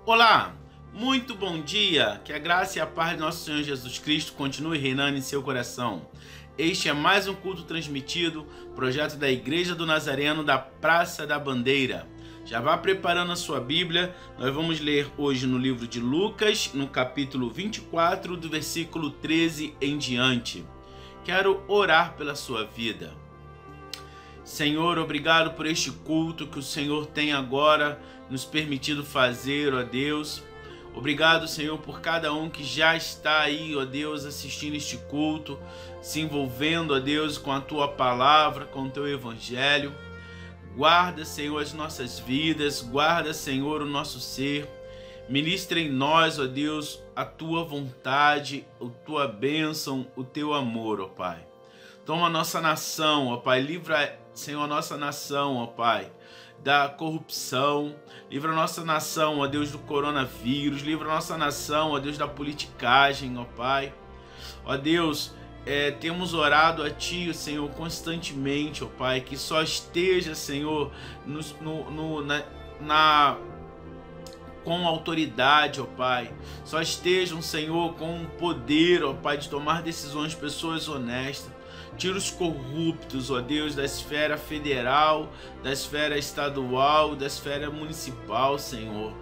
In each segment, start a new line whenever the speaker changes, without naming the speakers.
Olá, muito bom dia, que a graça e a paz de nosso Senhor Jesus Cristo continue reinando em seu coração. Este é mais um culto transmitido, projeto da Igreja do Nazareno da Praça da Bandeira. Já vá preparando a sua Bíblia, nós vamos ler hoje no livro de Lucas, no capítulo 24, do versículo 13 em diante. Quero orar pela sua vida. Senhor, obrigado por este culto que o Senhor tem agora nos permitido fazer, ó Deus. Obrigado, Senhor, por cada um que já está aí, ó Deus, assistindo este culto, se envolvendo, ó Deus, com a Tua palavra, com o Teu Evangelho. Guarda, Senhor, as nossas vidas, guarda, Senhor, o nosso ser. Ministra em nós, ó Deus, a Tua vontade, a Tua bênção, o Teu amor, ó Pai. Toma a nossa nação, ó Pai, livra, Senhor, a nossa nação, ó Pai, da corrupção, livra a nossa nação, ó Deus, do coronavírus, livra a nossa nação, ó Deus, da politicagem, ó Pai. Ó Deus, temos orado a Ti, Senhor, constantemente, ó Pai, que só esteja, Senhor, com autoridade, ó Pai. Só estejam, Senhor, com poder, ó Pai, de tomar decisões, pessoas honestas. Tira os corruptos, ó Deus, da esfera federal, da esfera estadual, da esfera municipal, Senhor.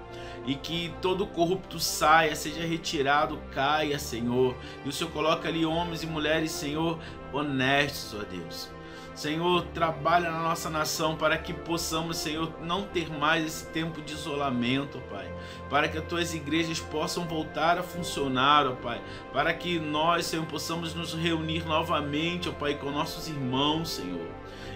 E que todo corrupto saia, seja retirado, caia, Senhor. E o Senhor coloca ali homens e mulheres, Senhor, honestos, ó Deus. Senhor, trabalha na nossa nação para que possamos, Senhor, não ter mais esse tempo de isolamento, ó Pai. Para que as Tuas igrejas possam voltar a funcionar, ó Pai. Para que nós, Senhor, possamos nos reunir novamente, ó Pai, com nossos irmãos, Senhor.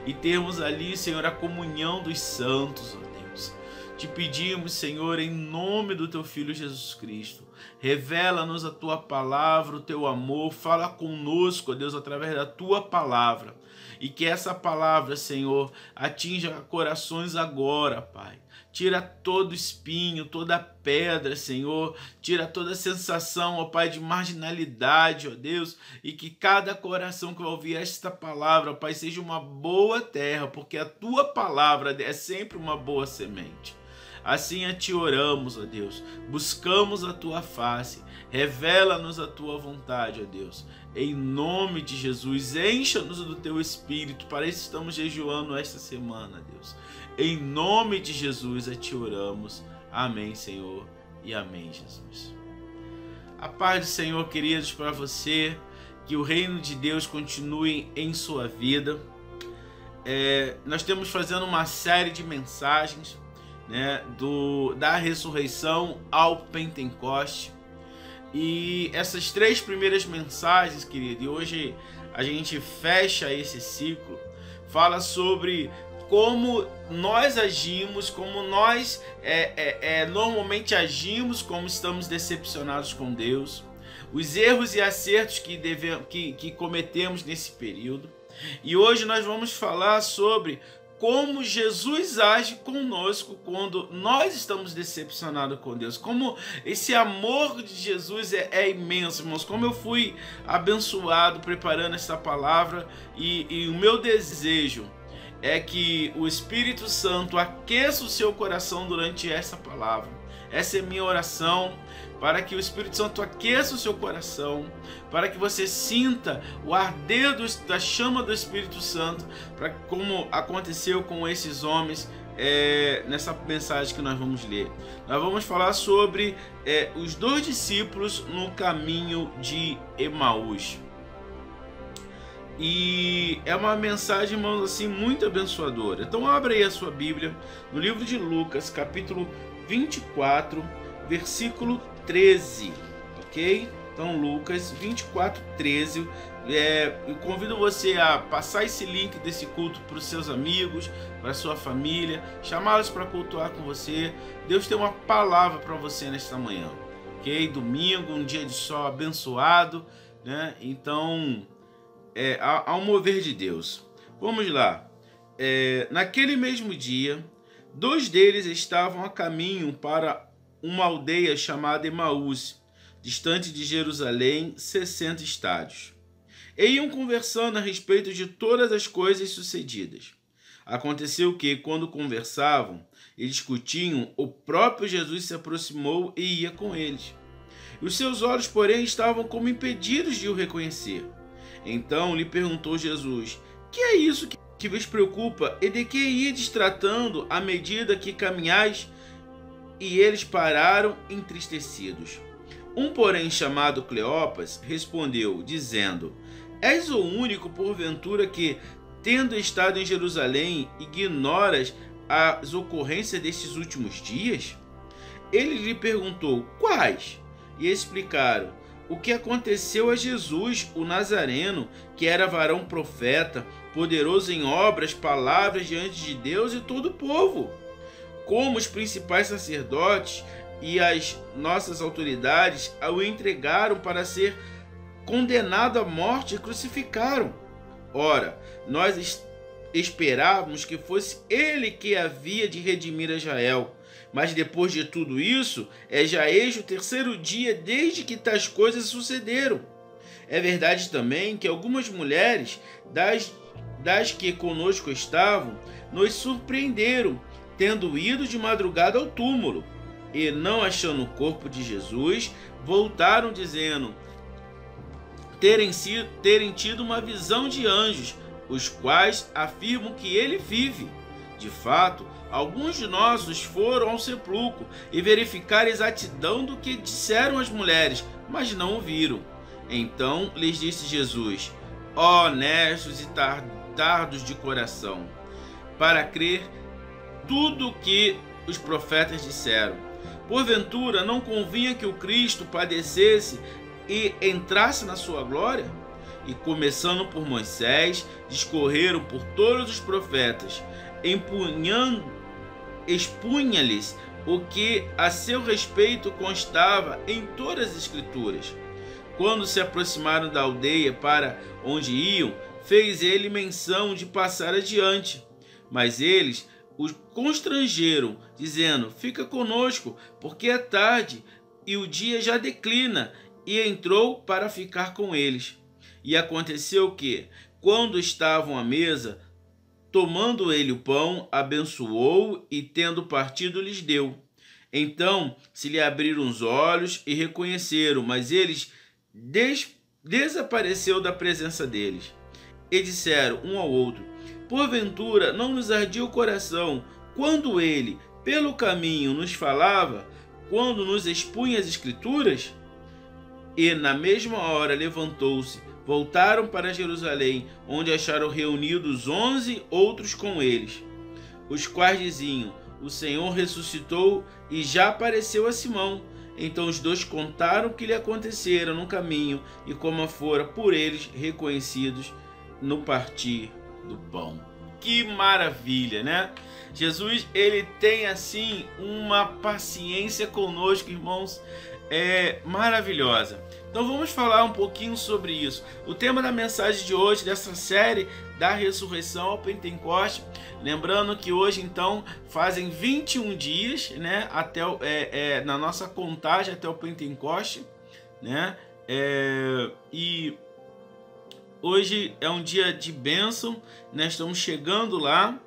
E termos ali, Senhor, a comunhão dos santos, ó Deus. Te pedimos, Senhor, em nome do Teu Filho Jesus Cristo, revela-nos a Tua palavra, o Teu amor, fala conosco, ó Deus, através da Tua palavra. E que essa palavra, Senhor, atinja corações agora, Pai. Tira todo espinho, toda pedra, Senhor. Tira toda sensação, ó Pai, de marginalidade, ó Deus. E que cada coração que vai ouvir esta palavra, ó Pai, seja uma boa terra, porque a Tua palavra é sempre uma boa semente. Assim a Ti oramos, ó Deus. Buscamos a Tua face. Revela-nos a Tua vontade, ó Deus. Em nome de Jesus, encha-nos do Teu Espírito. Para isso estamos jejuando esta semana, Deus. Em nome de Jesus, a Ti oramos. Amém, Senhor, e amém, Jesus. A paz do Senhor, queridos, para você. Que o reino de Deus continue em sua vida. Nós estamos fazendo uma série de mensagens, né, da ressurreição ao Pentecoste. E essas três primeiras mensagens, querido, e hoje a gente fecha esse ciclo, fala sobre como nós agimos, como nós normalmente agimos, como estamos decepcionados com Deus, os erros e acertos que cometemos nesse período. E hoje nós vamos falar sobre como Jesus age conosco quando nós estamos decepcionados com Deus. Como esse amor de Jesus é imenso, irmãos. Como eu fui abençoado preparando essa palavra. E o meu desejo é que o Espírito Santo aqueça o seu coração durante essa palavra. Essa é a minha oração, para que o Espírito Santo aqueça o seu coração, para que você sinta o arder da chama do Espírito Santo, como aconteceu com esses homens nessa mensagem que nós vamos ler. Nós vamos falar sobre os dois discípulos no caminho de Emaús. E é uma mensagem, irmãos, assim, muito abençoadora. Então abre aí a sua Bíblia no livro de Lucas, capítulo 24, versículo 13, ok? Então Lucas 24, 13. Eu convido você a passar esse link desse culto para os seus amigos, para a sua família, chamá-los para cultuar com você. Deus tem uma palavra para você nesta manhã, ok? Domingo, um dia de sol abençoado, né? Então há um mover de Deus. Vamos lá. Naquele mesmo dia, dois deles estavam a caminho para uma aldeia chamada Emaús, distante de Jerusalém, 60 estádios. E iam conversando a respeito de todas as coisas sucedidas. Aconteceu que, quando conversavam e discutiam, o próprio Jesus se aproximou e ia com eles. Os seus olhos, porém, estavam como impedidos de o reconhecer. Então lhe perguntou Jesus: que é isso que vos preocupa, e de que ides tratando à medida que caminhais? E eles pararam entristecidos. Um, porém, chamado Cleopas, respondeu, dizendo: és o único, porventura, que, tendo estado em Jerusalém, ignoras as ocorrências destes últimos dias? Ele lhe perguntou: quais? E explicaram o que aconteceu a Jesus, o Nazareno, que era varão profeta, poderoso em obras, palavras diante de Deus e todo o povo. Como os principais sacerdotes e as nossas autoridades o entregaram para ser condenado à morte e crucificaram. Ora, nós esperávamos que fosse ele que havia de redimir a Israel. Mas depois de tudo isso, já eis o terceiro dia desde que tais coisas sucederam. É verdade também que algumas mulheres das que conosco estavam nos surpreenderam, tendo ido de madrugada ao túmulo, e não achando o corpo de Jesus, voltaram dizendo terem tido uma visão de anjos, os quais afirmam que ele vive. De fato, alguns de nós foram ao sepulcro e verificaram a exatidão do que disseram as mulheres, mas não o viram. Então lhes disse Jesus: ó honestos e tardos de coração, para crer tudo o que os profetas disseram. Porventura não convinha que o Cristo padecesse e entrasse na sua glória? E começando por Moisés, discorreram por todos os profetas, expunha-lhes o que a seu respeito constava em todas as Escrituras. Quando se aproximaram da aldeia para onde iam, fez ele menção de passar adiante. Mas eles os constrangeram, dizendo: fica conosco, porque é tarde e o dia já declina. E entrou para ficar com eles. E aconteceu que, quando estavam à mesa, tomando ele o pão, abençoou e, tendo partido, lhes deu. Então se lhe abriram os olhos e reconheceram, mas eles desapareceu da presença deles. E disseram um ao outro: porventura não nos ardia o coração quando ele, pelo caminho, nos falava, quando nos expunha as Escrituras? E na mesma hora levantou-se, voltaram para Jerusalém, onde acharam reunidos 11 outros com eles, os quais diziam: o Senhor ressuscitou e já apareceu a Simão. Então os dois contaram o que lhe acontecera no caminho e como fora por eles reconhecidos no partir do pão. Que maravilha, né? Jesus, ele tem assim uma paciência conosco, irmãos, maravilhosa. Então vamos falar um pouquinho sobre isso. O tema da mensagem de hoje, dessa série da ressurreição ao Pentecoste, lembrando que hoje então fazem 21 dias, né, até na nossa contagem até o Pentecoste, né? E hoje é um dia de bênção, né? Estamos chegando lá.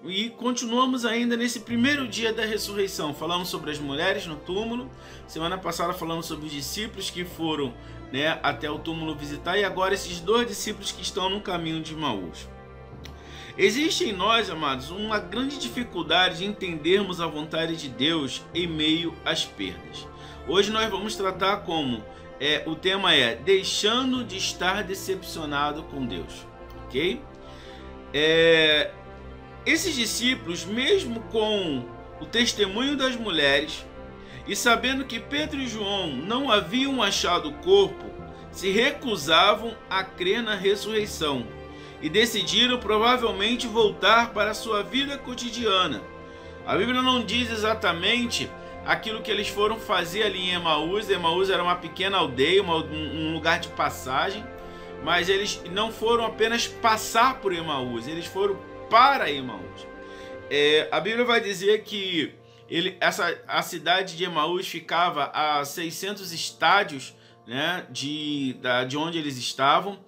E continuamos ainda nesse primeiro dia da ressurreição. Falamos sobre as mulheres no túmulo. Semana passada falamos sobre os discípulos que foram, né, até o túmulo visitar. E agora esses dois discípulos que estão no caminho de Emaús. Existe em nós, amados, uma grande dificuldade de entendermos a vontade de Deus em meio às perdas. Hoje nós vamos tratar como o tema é deixando de estar decepcionado com Deus. Ok? Esses discípulos, mesmo com o testemunho das mulheres e sabendo que Pedro e João não haviam achado o corpo, se recusavam a crer na ressurreição e decidiram provavelmente voltar para a sua vida cotidiana. A Bíblia não diz exatamente aquilo que eles foram fazer ali em Emaús. Emaús era uma pequena aldeia, um lugar de passagem, mas eles não foram apenas passar por Emaús, eles foram para Emaús. A Bíblia vai dizer que a cidade de Emaús ficava a 600 estádios, né, de onde eles estavam.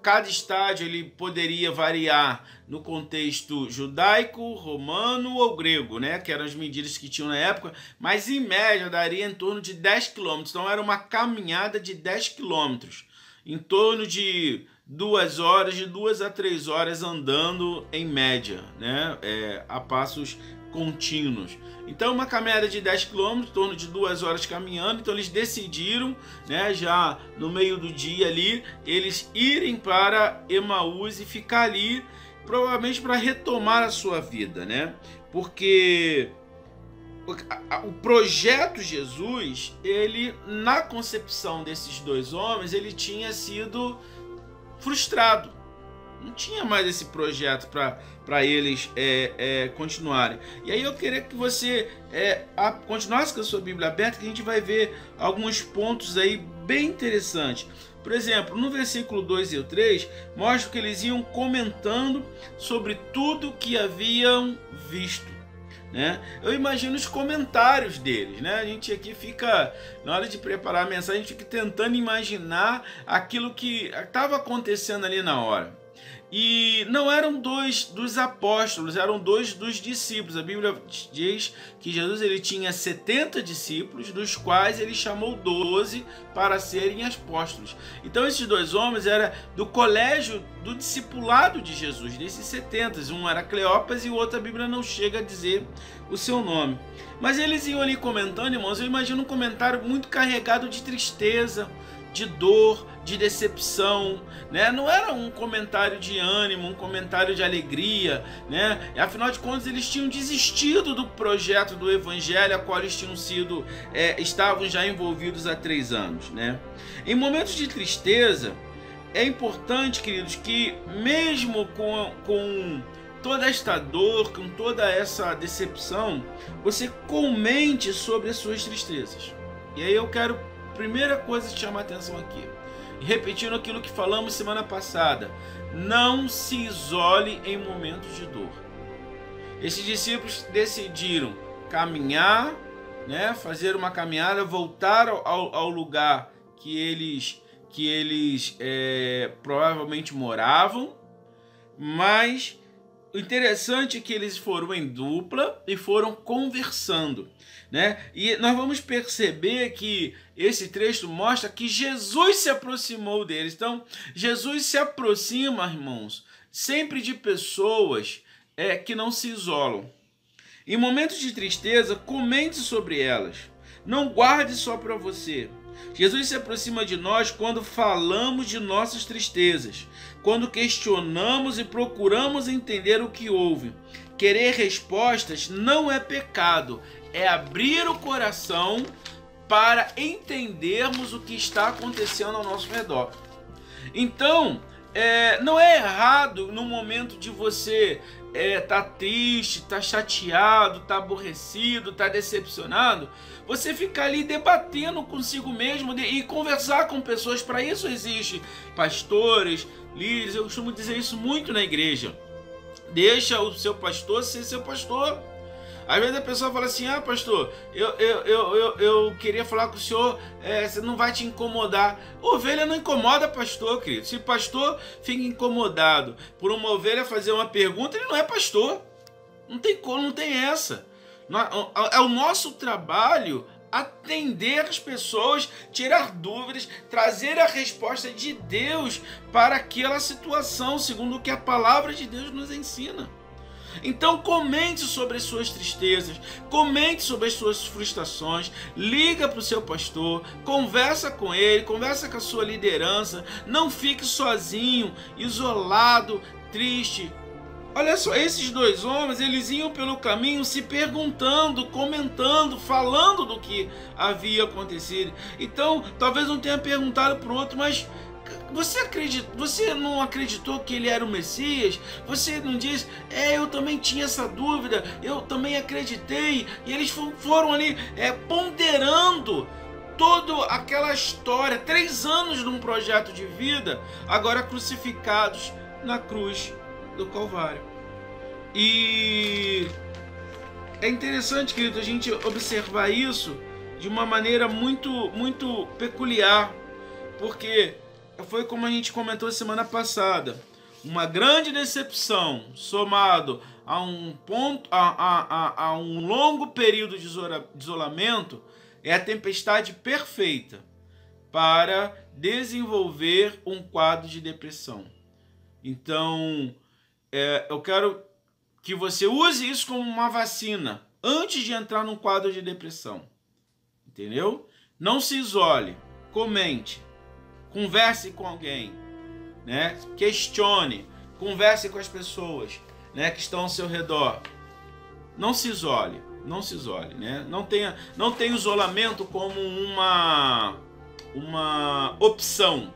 Cada estádio ele poderia variar no contexto judaico, romano ou grego, né? Que eram as medidas que tinham na época, mas em média daria em torno de 10 quilômetros. Então era uma caminhada de 10 quilômetros, em torno de 2 horas, de 2 a 3 horas andando em média, né? A passos contínuos. Então uma caminhada de 10 km, em torno de 2 horas caminhando. Então eles decidiram, né, já no meio do dia ali, eles irem para Emaús e ficar ali, provavelmente para retomar a sua vida, né? Porque o projeto Jesus, ele, na concepção desses dois homens, ele tinha sido frustrado. Não tinha mais esse projeto para eles continuarem. E aí eu queria que você continuasse com a sua Bíblia aberta, que a gente vai ver alguns pontos aí bem interessantes. Por exemplo, no versículo 2 e 3, mostra que eles iam comentando sobre tudo que haviam visto, né? Eu imagino os comentários deles, né? A gente aqui fica, na hora de preparar a mensagem, a gente fica tentando imaginar aquilo que estava acontecendo ali na hora. E não eram dois dos apóstolos, eram dois dos discípulos. A Bíblia diz que Jesus ele tinha 70 discípulos, dos quais ele chamou 12 para serem apóstolos. Então esses dois homens eram do colégio do discipulado de Jesus, desses 70. Um era Cleopas e o outro a Bíblia não chega a dizer o seu nome. Mas eles iam ali comentando, irmãos, eu imagino um comentário muito carregado de tristeza, de dor, de decepção, né? Não era um comentário de ânimo, um comentário de alegria, né? Afinal de contas, eles tinham desistido do projeto do evangelho, a qual eles tinham sido, estavam já envolvidos há 3 anos, né? Em momentos de tristeza, é importante, queridos, que mesmo com toda esta dor, com toda essa decepção, você comente sobre as suas tristezas. E aí eu quero, primeira coisa, te chamar a atenção aqui, repetindo aquilo que falamos semana passada: não se isole em momentos de dor. Esses discípulos decidiram caminhar, né, fazer uma caminhada, voltar ao lugar que eles provavelmente moravam, mas o interessante é que eles foram em dupla e foram conversando, né? E nós vamos perceber que esse trecho mostra que Jesus se aproximou deles. Então, Jesus se aproxima, irmãos, sempre de pessoas que não se isolam. Em momentos de tristeza, comente sobre elas. Não guarde só para você. Jesus se aproxima de nós quando falamos de nossas tristezas, quando questionamos e procuramos entender o que houve. Querer respostas não é pecado, é abrir o coração para entendermos o que está acontecendo ao nosso redor. Então, não é errado no momento de você tá triste, tá chateado, tá aborrecido, tá decepcionado, você ficar ali debatendo consigo mesmo e conversar com pessoas. Para isso existe pastores, líderes. Eu costumo dizer isso muito na igreja: deixa o seu pastor ser seu pastor. Às vezes a pessoa fala assim: ah, pastor, eu queria falar com o senhor, você não vai te incomodar. Ovelha não incomoda pastor, querido. Se pastor fica incomodado por uma ovelha fazer uma pergunta, ele não é pastor. Não tem como, não tem essa. É o nosso trabalho atender as pessoas, tirar dúvidas, trazer a resposta de Deus para aquela situação, segundo o que a palavra de Deus nos ensina. Então comente sobre as suas tristezas, comente sobre as suas frustrações, liga para o seu pastor, conversa com ele, conversa com a sua liderança. Não fique sozinho, isolado, triste. Olha só, esses dois homens, eles iam pelo caminho se perguntando, comentando, falando do que havia acontecido. Então, talvez não tenha perguntado para o outro, mas você não acreditou que ele era o Messias? Você não diz: eu também tinha essa dúvida, eu também acreditei. E eles foram ali ponderando toda aquela história, 3 anos num projeto de vida, agora crucificados na cruz do Calvário. E é interessante, querido, a gente observar isso de uma maneira muito, muito peculiar, porque foi como a gente comentou semana passada, uma grande decepção somado a um longo período de isolamento é a tempestade perfeita para desenvolver um quadro de depressão. Então, eu quero que você use isso como uma vacina antes de entrar num quadro de depressão. Entendeu? Não se isole, comente, converse com alguém, né? Questione, converse com as pessoas, né, que estão ao seu redor. Não se isole, né? Não tenha isolamento como uma opção,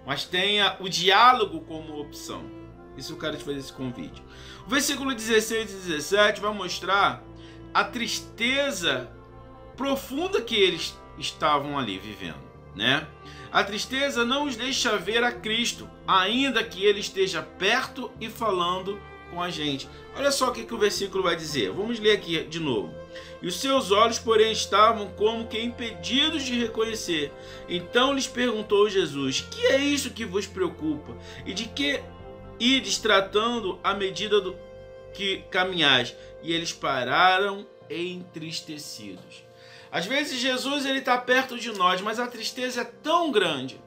mas tenha o diálogo como opção. Isso eu quero te fazer esse convite. O versículo 16 e 17 vai mostrar a tristeza profunda que eles estavam ali vivendo, né? A tristeza não os deixa ver a Cristo, ainda que ele esteja perto e falando com a gente. Olha só o que o versículo vai dizer. Vamos ler aqui de novo. E os seus olhos, porém, estavam como que impedidos de reconhecer. Então lhes perguntou Jesus: que é isso que vos preocupa? E de que ides tratando à medida do que caminhais? E eles pararam entristecidos. Às vezes Jesus está perto de nós, mas a tristeza é tão grande,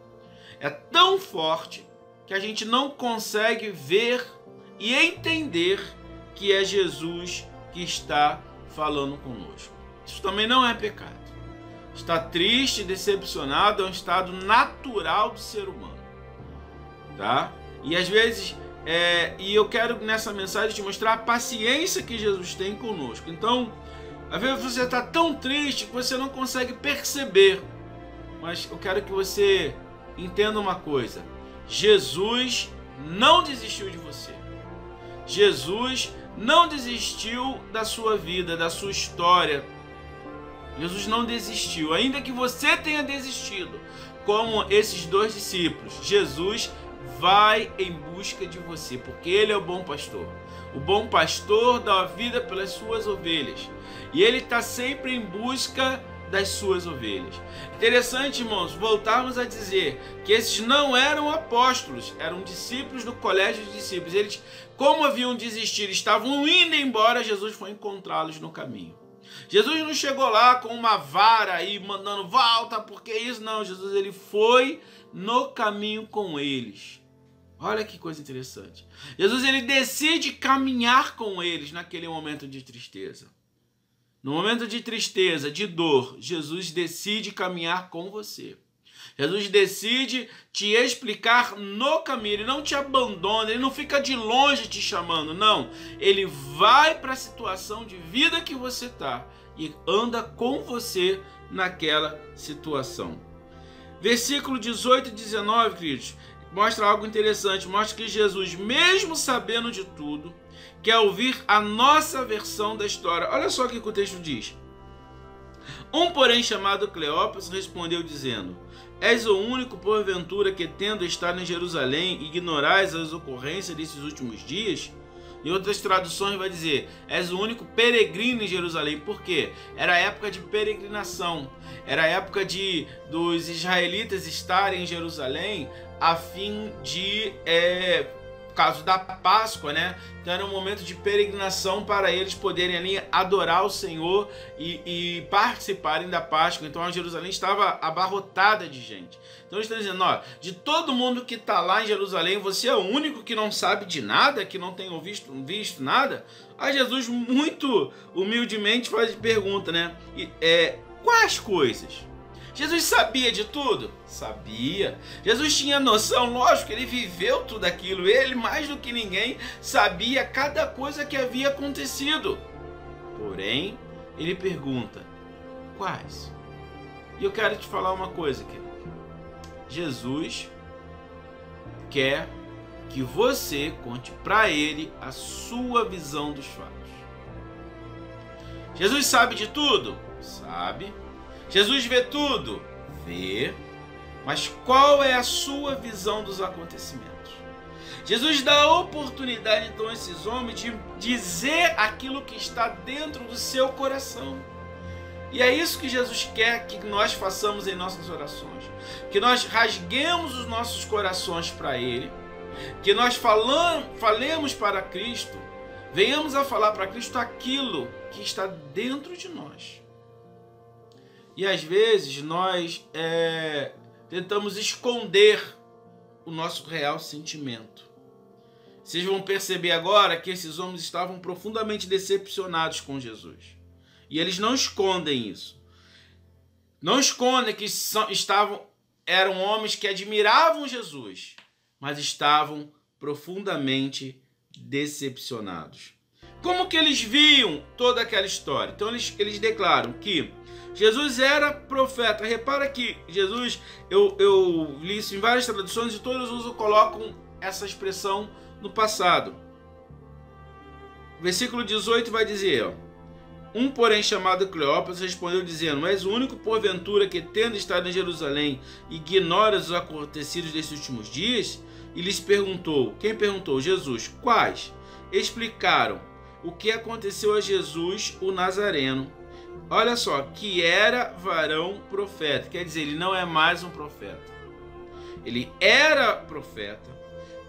é tão forte, que a gente não consegue ver e entender que é Jesus que está falando conosco. Isso também não é pecado. Estar triste, decepcionado é um estado natural do ser humano, tá? E às vezes, e eu quero nessa mensagem te mostrar a paciência que Jesus tem conosco. Então, às vezes você está tão triste que você não consegue perceber. Mas eu quero que você entenda uma coisa. Jesus não desistiu de você. Jesus não desistiu da sua vida, da sua história. Jesus não desistiu. Ainda que você tenha desistido, como esses dois discípulos, Jesus vai em busca de você, porque Ele é o bom pastor. O bom pastor dá a vida pelas suas ovelhas. E Ele está sempre em busca das suas ovelhas. Interessante, irmãos, voltarmos a dizer que esses não eram apóstolos, eram discípulos do colégio de discípulos. Eles, como haviam desistido, estavam indo embora, Jesus foi encontrá-los no caminho. Jesus não chegou lá com uma vara aí mandando volta, porque isso não. Jesus, ele foi no caminho com eles. Olha que coisa interessante. Jesus, ele decide caminhar com eles naquele momento de tristeza. No momento de tristeza, de dor, Jesus decide caminhar com você. Jesus decide te explicar no caminho. Ele não te abandona, ele não fica de longe te chamando, não. Ele vai para a situação de vida que você está e anda com você naquela situação. Versículo 18 e 19, queridos, mostra algo interessante. Mostra que Jesus, mesmo sabendo de tudo, quer ouvir a nossa versão da história. Olha só o que o texto diz. Um, porém, chamado Cleópas, respondeu dizendo: És o único, porventura, que, tendo estado em Jerusalém, ignorais as ocorrências desses últimos dias? Em outras traduções vai dizer: és o único peregrino em Jerusalém. Por quê? Era a época de peregrinação. Era a época dos israelitas estarem em Jerusalém a fim de... por causa da Páscoa, né? Então era um momento de peregrinação para eles poderem ali adorar o Senhor e participarem da Páscoa. Então a Jerusalém estava abarrotada de gente. Então eles estão dizendo: ó, de todo mundo que está lá em Jerusalém, você é o único que não sabe de nada, que não tem visto nada? Aí Jesus muito humildemente faz a pergunta, né? Quais coisas? Jesus sabia de tudo? Sabia. Jesus tinha noção, lógico, ele viveu tudo aquilo. Ele, mais do que ninguém, sabia cada coisa que havia acontecido. Porém, ele pergunta: quais? E eu quero te falar uma coisa, querido. Jesus quer que você conte para ele a sua visão dos fatos. Jesus sabe de tudo? Sabe. Jesus vê tudo? Vê. Mas qual é a sua visão dos acontecimentos? Jesus dá a oportunidade, então, a esses homens de dizer aquilo que está dentro do seu coração. E é isso que Jesus quer que nós façamos em nossas orações. Que nós rasguemos os nossos corações para Ele. Que nós falemos para Cristo. Venhamos a falar para Cristo aquilo que está dentro de nós. E às vezes nós tentamos esconder o nosso real sentimento. Vocês vão perceber agora que esses homens estavam profundamente decepcionados com Jesus. E eles não escondem isso. Não escondem que eram homens que admiravam Jesus, mas estavam profundamente decepcionados. Como que eles viam toda aquela história? Então eles declaram que Jesus era profeta. Repara que Jesus, eu li isso em várias traduções e todos colocam essa expressão no passado. Versículo 18 vai dizer, ó, um, porém, chamado Cleópas, respondeu dizendo: és o único, porventura, que, tendo estado em Jerusalém, ignoras os acontecidos desses últimos dias? E lhes perguntou. Quem perguntou? Jesus. Quais? Explicaram o que aconteceu a Jesus, o Nazareno. Olha só, que era varão profeta. Quer dizer, ele não é mais um profeta. Ele era profeta,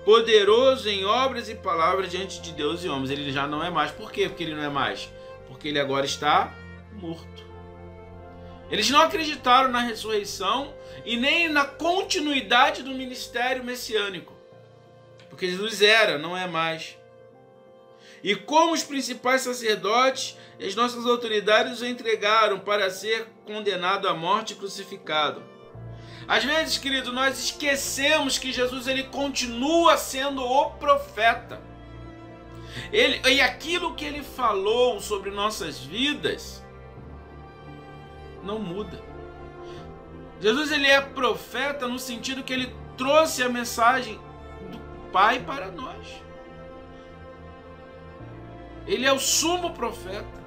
poderoso em obras e palavras diante de Deus e homens. Ele já não é mais. Por quê? Porque ele não é mais. Porque ele agora está morto. Eles não acreditaram na ressurreição e nem na continuidade do ministério messiânico. Porque Jesus era, não é mais. E como os principais sacerdotes, as nossas autoridades o entregaram para ser condenado à morte e crucificado. Às vezes, querido, nós esquecemos que Jesus ele continua sendo o profeta. E aquilo que ele falou sobre nossas vidas não muda. Jesus ele é profeta no sentido que ele trouxe a mensagem do Pai para nós. Ele é o sumo profeta.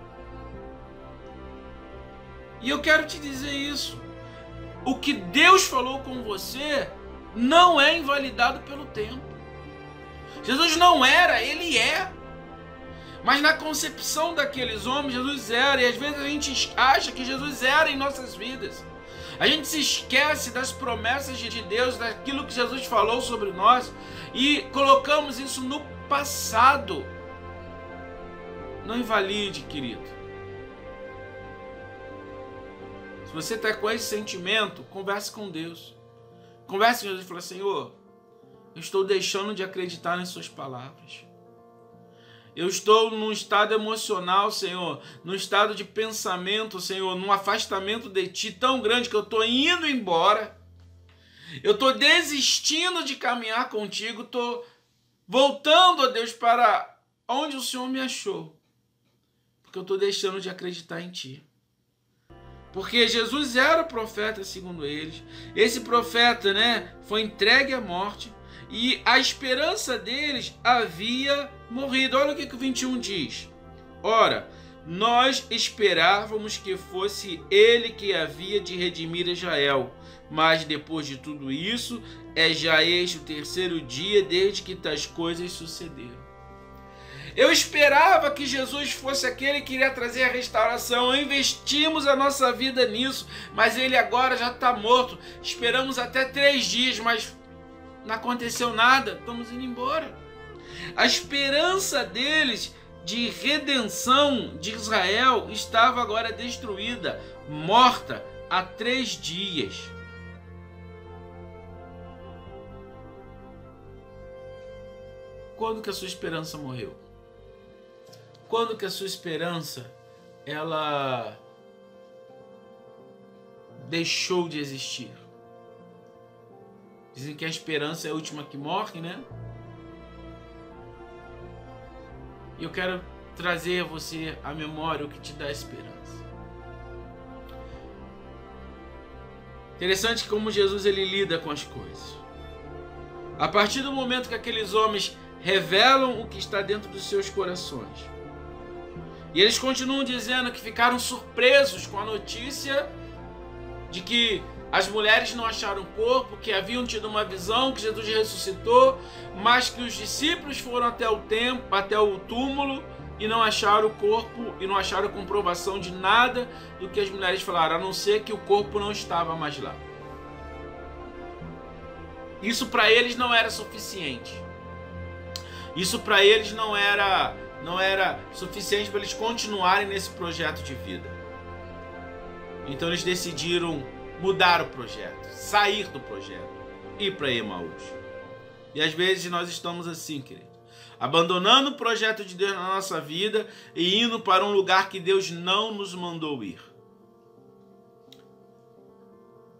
E eu quero te dizer isso. O que Deus falou com você não é invalidado pelo tempo. Jesus não era, ele é. Mas na concepção daqueles homens, Jesus era. E às vezes a gente acha que Jesus era em nossas vidas. A gente se esquece das promessas de Deus, daquilo que Jesus falou sobre nós. E colocamos isso no passado. Não invalide, querido. Se você está com esse sentimento, converse com Deus. Converse com Deus e fala: Senhor, eu estou deixando de acreditar nas suas palavras. Eu estou num estado emocional, Senhor, num estado de pensamento, Senhor, num afastamento de Ti tão grande que eu estou indo embora. Eu estou desistindo de caminhar contigo, estou voltando, ó Deus, para onde o Senhor me achou. Porque eu estou deixando de acreditar em Ti. Porque Jesus era o profeta, segundo eles. Esse profeta, foi entregue à morte. E a esperança deles havia morrido. Olha o que o 21 diz. Ora, nós esperávamos que fosse ele que havia de redimir Israel. Mas depois de tudo isso, é já este o terceiro dia desde que tais coisas sucederam. Eu esperava que Jesus fosse aquele que iria trazer a restauração. Investimos a nossa vida nisso, mas ele agora já está morto. Esperamos até 3 dias, mas não aconteceu nada. Estamos indo embora. A esperança deles de redenção de Israel estava agora destruída, morta há 3 dias. Quando que a sua esperança morreu? Quando que a sua esperança, ela deixou de existir? Dizem que a esperança é a última que morre, né? E eu quero trazer a você à memória o que te dá esperança. Interessante como Jesus ele lida com as coisas. A partir do momento que aqueles homens revelam o que está dentro dos seus corações, e eles continuam dizendo que ficaram surpresos com a notícia de que as mulheres não acharam o corpo, que haviam tido uma visão, que Jesus ressuscitou, mas que os discípulos foram até o túmulo e não acharam o corpo e não acharam comprovação de nada do que as mulheres falaram, a não ser que o corpo não estava mais lá. Isso para eles não era suficiente. Isso para eles não era suficiente para eles continuarem nesse projeto de vida. Então eles decidiram mudar o projeto, sair do projeto, ir para Emaús. E às vezes nós estamos assim, querido, abandonando o projeto de Deus na nossa vida e indo para um lugar que Deus não nos mandou ir.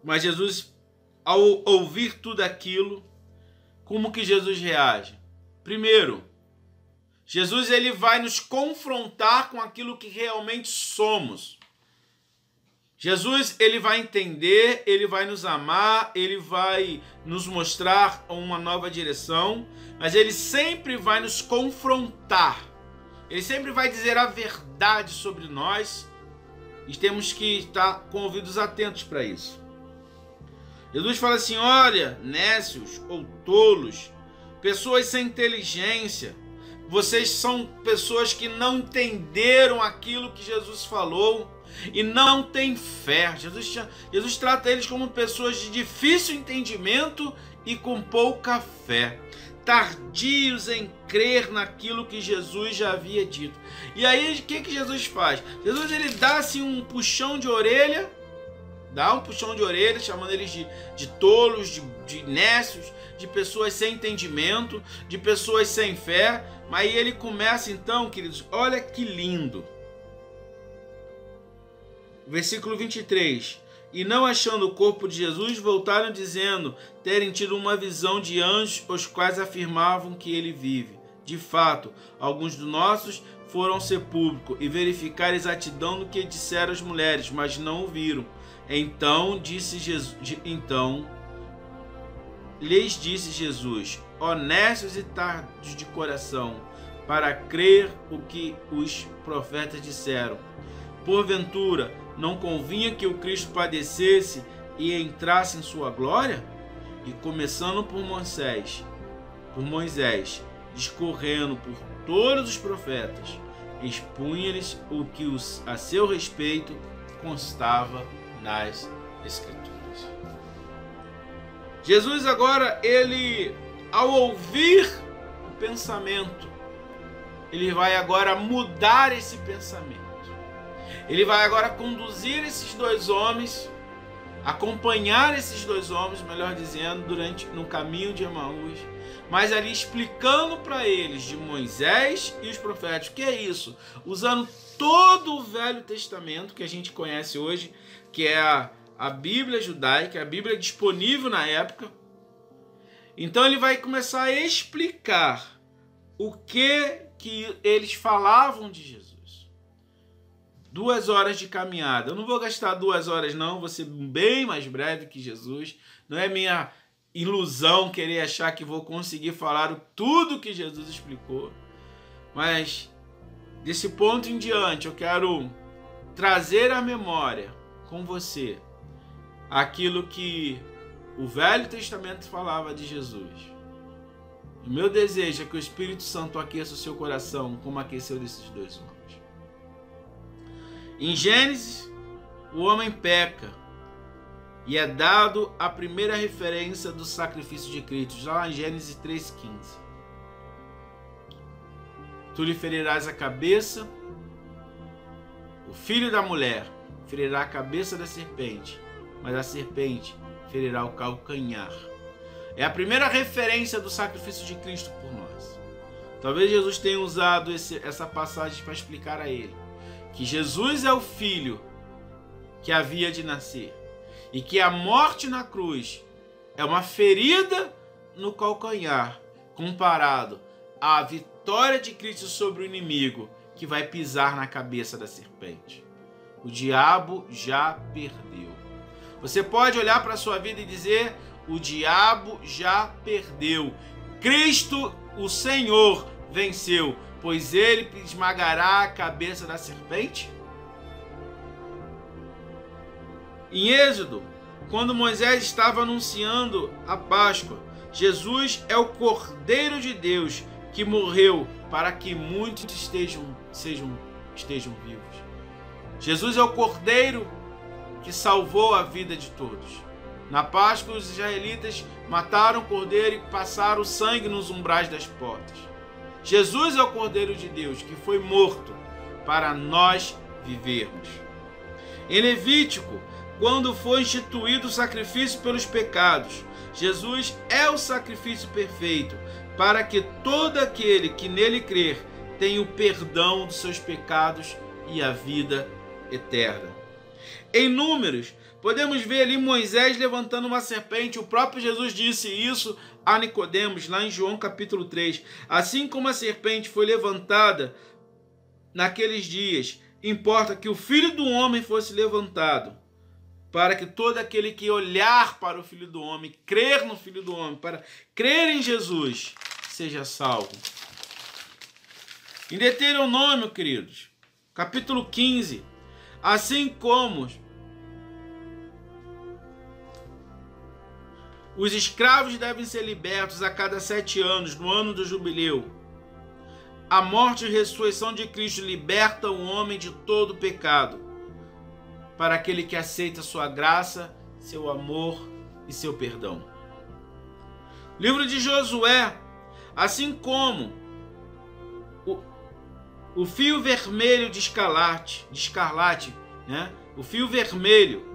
Mas Jesus, ao ouvir tudo aquilo, como que Jesus reage? Primeiro, Jesus ele vai nos confrontar com aquilo que realmente somos. Jesus ele vai entender, ele vai nos amar, ele vai nos mostrar uma nova direção, mas ele sempre vai nos confrontar. Ele sempre vai dizer a verdade sobre nós e temos que estar com ouvidos atentos para isso. Jesus fala assim: olha, nécios ou tolos, pessoas sem inteligência, vocês são pessoas que não entenderam aquilo que Jesus falou e não têm fé. Jesus trata eles como pessoas de difícil entendimento e com pouca fé, tardios em crer naquilo que Jesus já havia dito. E aí o que Jesus faz? Jesus ele dá assim um puxão de orelha, chamando eles de tolos, de nécios, de pessoas sem entendimento, de pessoas sem fé. Mas aí ele começa então, queridos, olha que lindo. Versículo 23. E não achando o corpo de Jesus, voltaram dizendo terem tido uma visão de anjos, os quais afirmavam que ele vive. De fato, alguns dos nossos foram ao sepulcro e verificaram a exatidão do que disseram as mulheres, mas não o viram. Então lhes disse Jesus: honestos e tardos de coração, para crer o que os profetas disseram. Porventura, não convinha que o Cristo padecesse e entrasse em sua glória? E começando por Moisés, discorrendo por todos os profetas, expunha-lhes o que a seu respeito constava nas Escrituras. Jesus agora, ele, ao ouvir o pensamento, ele vai agora mudar esse pensamento. Ele vai agora conduzir esses dois homens, acompanhar esses dois homens, melhor dizendo, no caminho de Emaús, mas ali explicando para eles de Moisés e os profetas. O que é isso? Usando todo o Velho Testamento que a gente conhece hoje, que é a Bíblia judaica, a Bíblia disponível na época. Então ele vai começar a explicar o que eles falavam de Jesus. 2 horas de caminhada. Eu não vou gastar 2 horas não, vou ser bem mais breve que Jesus. Não é minha ilusão querer achar que vou conseguir falar tudo que Jesus explicou. Mas desse ponto em diante eu quero trazer à memória com você aquilo que o Velho Testamento falava de Jesus. O meu desejo é que o Espírito Santo aqueça o seu coração como aqueceu desses dois homens. Em Gênesis, o homem peca e é dado a primeira referência do sacrifício de Cristo, já lá em Gênesis 3,15. Tu lhe ferirás a cabeça, o filho da mulher ferirá a cabeça da serpente, mas a serpente ferirá o calcanhar. É a primeira referência do sacrifício de Cristo por nós. Talvez Jesus tenha usado essa passagem para explicar a ele que Jesus é o Filho que havia de nascer e que a morte na cruz é uma ferida no calcanhar comparado à vitória de Cristo sobre o inimigo que vai pisar na cabeça da serpente. O diabo já perdeu. Você pode olhar para a sua vida e dizer: o diabo já perdeu. Cristo, o Senhor, venceu, pois ele esmagará a cabeça da serpente. Em Êxodo, quando Moisés estava anunciando a Páscoa, Jesus é o Cordeiro de Deus que morreu para que muitos estejam vivos. Jesus é o Cordeiro que salvou a vida de todos. Na Páscoa, os israelitas mataram o cordeiro e passaram o sangue nos umbrais das portas. Jesus é o Cordeiro de Deus que foi morto para nós vivermos. Em Levítico, quando foi instituído o sacrifício pelos pecados, Jesus é o sacrifício perfeito para que todo aquele que nele crer tenha o perdão dos seus pecados e a vida eterna. Em Números, podemos ver ali Moisés levantando uma serpente. O próprio Jesus disse isso a Nicodemos, lá em João capítulo 3. Assim como a serpente foi levantada naqueles dias, importa que o Filho do Homem fosse levantado, para que todo aquele que olhar para o Filho do Homem, crer no Filho do Homem, para crer em Jesus, seja salvo. Em Deuteronômio, queridos, capítulo 15, assim como os escravos devem ser libertos a cada 7 anos, no ano do jubileu, a morte e ressurreição de Cristo liberta o homem de todo pecado, para aquele que aceita sua graça, seu amor e seu perdão. Livro de Josué, assim como o fio vermelho de escarlate, né? O fio vermelho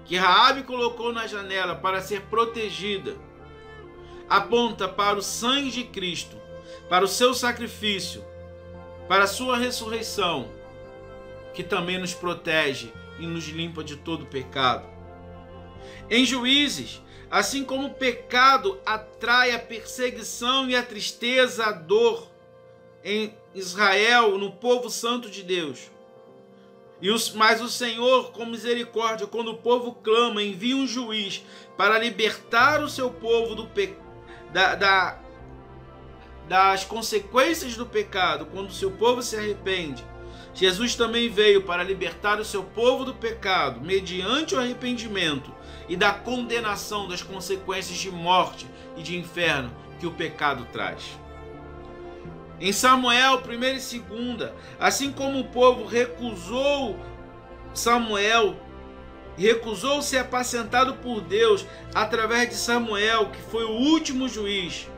que Raabe colocou na janela para ser protegida, aponta para o sangue de Cristo, para o seu sacrifício, para a sua ressurreição, que também nos protege e nos limpa de todo pecado. Em Juízes, assim como o pecado atrai a perseguição e a tristeza, a dor em Israel, no povo santo de Deus, mas o Senhor, com misericórdia, quando o povo clama, envia um juiz para libertar o seu povo das consequências do pecado, quando o seu povo se arrepende. Jesus também veio para libertar o seu povo do pecado, mediante o arrependimento e da condenação das consequências de morte e de inferno que o pecado traz. Em Samuel 1 e 2, assim como o povo recusou ser apacentado por Deus através de Samuel, que foi o último juiz,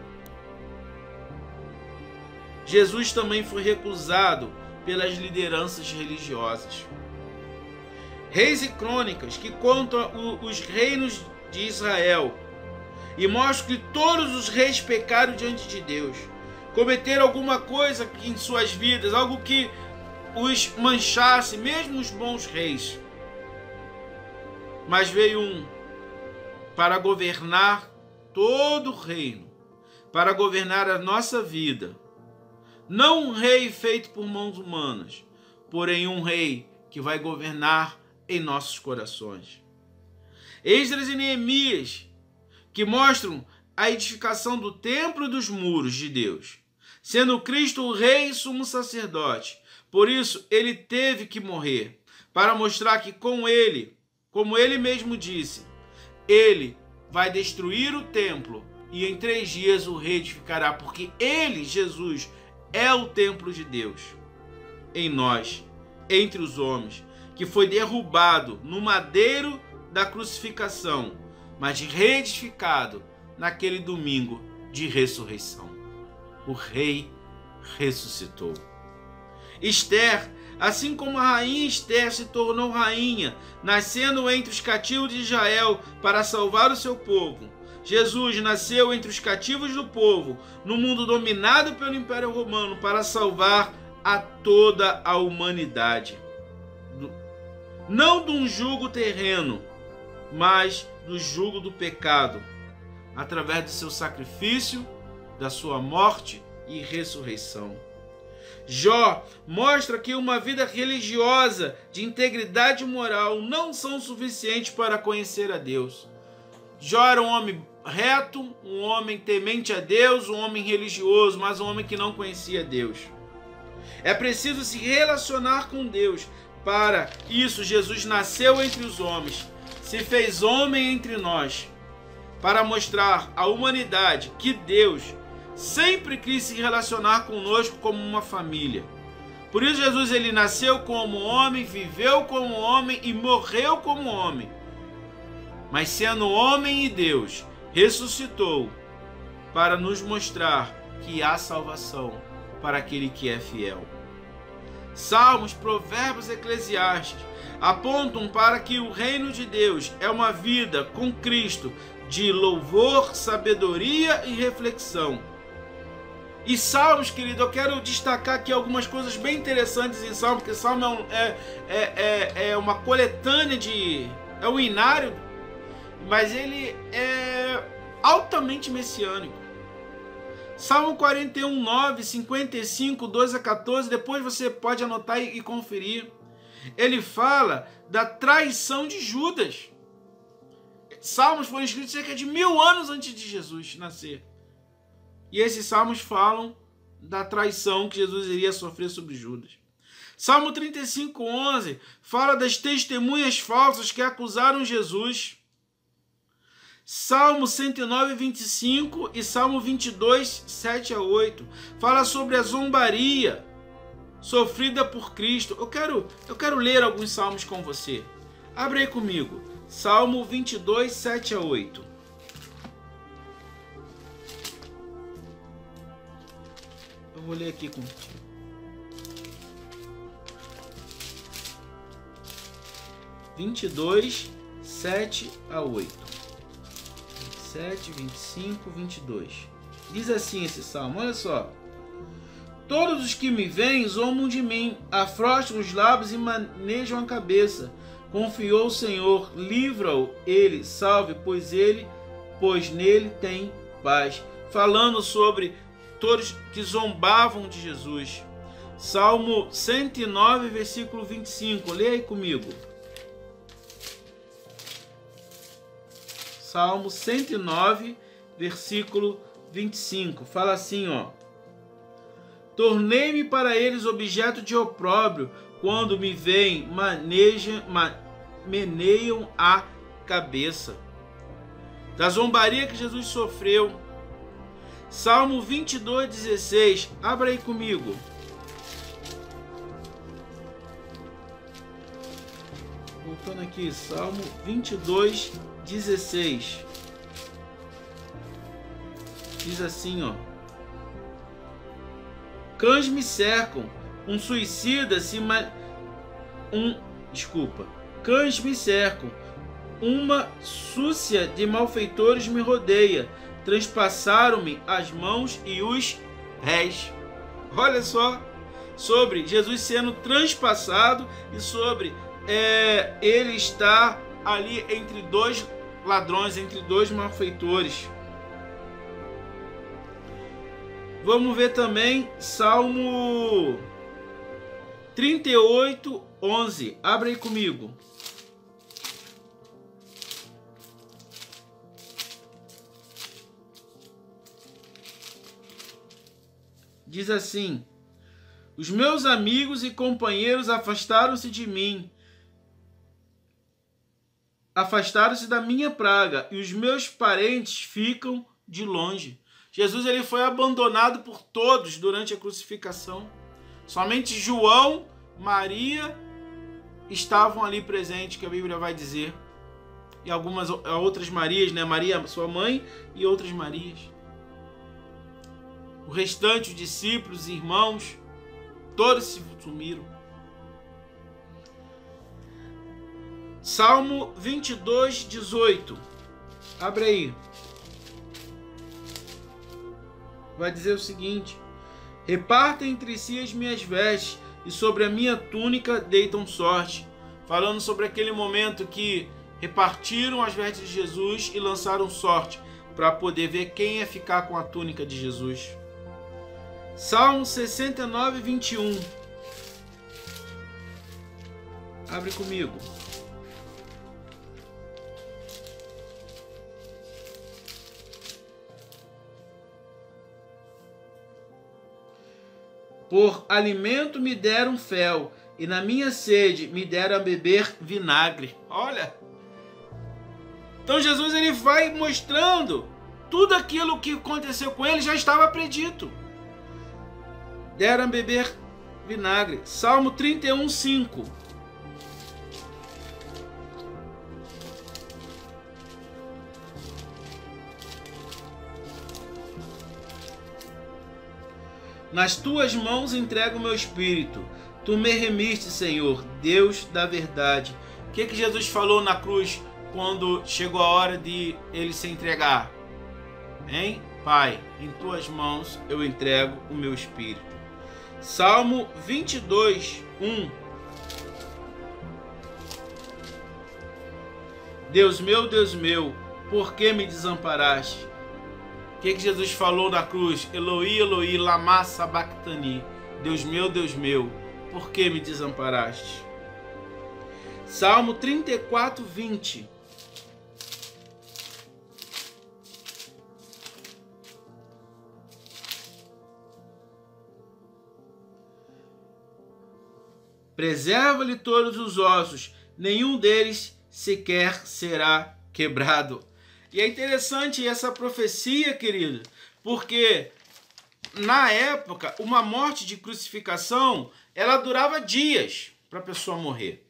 Jesus também foi recusado pelas lideranças religiosas. Reis e Crônicas, que contam os reinos de Israel e mostram que todos os reis pecaram diante de Deus, cometeram alguma coisa em suas vidas, algo que os manchasse, mesmo os bons reis. Mas veio um para governar todo o reino, para governar a nossa vida. Não um rei feito por mãos humanas, porém um rei que vai governar em nossos corações. Esdras e Neemias, que mostram a edificação do templo e dos muros de Deus, sendo Cristo o rei e sumo sacerdote. Por isso, ele teve que morrer, para mostrar que com ele, como ele mesmo disse, ele vai destruir o templo e em 3 dias o reedificará, porque ele, Jesus, é o templo de Deus em nós, entre os homens, que foi derrubado no madeiro da crucificação, mas reedificado naquele domingo de ressurreição. O rei ressuscitou. Esther, assim como a rainha Esther se tornou rainha, nascendo entre os cativos de Israel para salvar o seu povo, Jesus nasceu entre os cativos do povo, no mundo dominado pelo Império Romano, para salvar a toda a humanidade. Não de um jugo terreno, mas do jugo do pecado, através do seu sacrifício, da sua morte e ressurreição. Jó mostra que uma vida religiosa de integridade moral não são suficientes para conhecer a Deus. Jó era um homem reto, um homem temente a Deus, um homem religioso, mas um homem que não conhecia Deus. É preciso se relacionar com Deus. Para isso, Jesus nasceu entre os homens, se fez homem entre nós, para mostrar à humanidade que Deus sempre quis se relacionar conosco como uma família. Por isso Jesus ele nasceu como homem, viveu como homem e morreu como homem. Mas sendo homem e Deus, ressuscitou para nos mostrar que há salvação para aquele que é fiel. Salmos, Provérbios, Eclesiastes apontam para que o reino de Deus é uma vida com Cristo de louvor, sabedoria e reflexão. E Salmos, querido, eu quero destacar aqui algumas coisas bem interessantes em Salmos, porque Salmo é uma coletânea é um inário, mas ele é altamente messiânico. Salmo 41, 9, 55, 12 a 14, depois você pode anotar e conferir. Ele fala da traição de Judas. Salmos foram escritos cerca de 1000 anos antes de Jesus nascer. E esses salmos falam da traição que Jesus iria sofrer sobre Judas. Salmo 35, 11 fala das testemunhas falsas que acusaram Jesus. Salmo 109, 25 e Salmo 22, 7 a 8 fala sobre a zombaria sofrida por Cristo. Eu quero ler alguns salmos com você. Abre aí comigo. Salmo 22, 7 a 8. Eu vou ler aqui contigo. 22, 7 a 8. 27, 25, 22. Diz assim esse salmo, olha só. Todos os que me veem zombam de mim, afrouxam os lábios e manejam a cabeça. Confiou o Senhor, livra-o, ele, salve, pois nele tem paz. Falando sobre todos que zombavam de Jesus. Salmo 109, versículo 25. Leia aí comigo. Salmo 109, versículo 25. Fala assim, ó. Tornei-me para eles objeto de opróbrio, quando me veem, meneiam a cabeça. Da zombaria que Jesus sofreu. Salmo 22, 16. Abra aí comigo. Voltando aqui, Salmo 22, 16. Diz assim, ó. Cães me cercam, um suicida Cães me cercam, uma súcia de malfeitores me rodeia, transpassaram-me as mãos e os rés. Olha só, sobre Jesus sendo transpassado e sobre ele estar ali entre dois ladrões, entre dois malfeitores. Vamos ver também Salmo 38, 11. Abre aí comigo. Diz assim: os meus amigos e companheiros afastaram-se de mim, afastaram-se da minha praga, e os meus parentes ficam de longe. Jesus ele foi abandonado por todos durante a crucificação. Somente João, Maria estavam ali presentes, que a Bíblia vai dizer. E algumas outras Marias, né? Maria, sua mãe, e outras Marias. O restante, os discípulos, irmãos, todos se sumiram. Salmo 22, 18. Abre aí. Vai dizer o seguinte: repartem entre si as minhas vestes, e sobre a minha túnica deitam sorte. Falando sobre aquele momento que repartiram as vestes de Jesus e lançaram sorte, para poder ver quem ia ficar com a túnica de Jesus. Salmo 69, 21. Abre comigo. Por alimento me deram fel, e na minha sede me deram a beber vinagre. Olha! Então Jesus ele vai mostrando Tudo aquilo que aconteceu com ele já estava predito. Deram a beber vinagre. Salmo 31, 5. Nas tuas mãos entrego o meu espírito. Tu me remiste, Senhor, Deus da verdade. O que Jesus falou na cruz quando chegou a hora de ele se entregar? Hein? Pai, em tuas mãos eu entrego o meu espírito. Salmo 22, 1. Deus meu, por que me desamparaste? O que Jesus falou na cruz? Eloi, Eloi, lama sabachthani. Deus meu, por que me desamparaste? Salmo 34, 20. Preserva-lhe todos os ossos, nenhum deles sequer será quebrado. E é interessante essa profecia, querido, porque na época, uma morte de crucificação, ela durava dias para a pessoa morrer.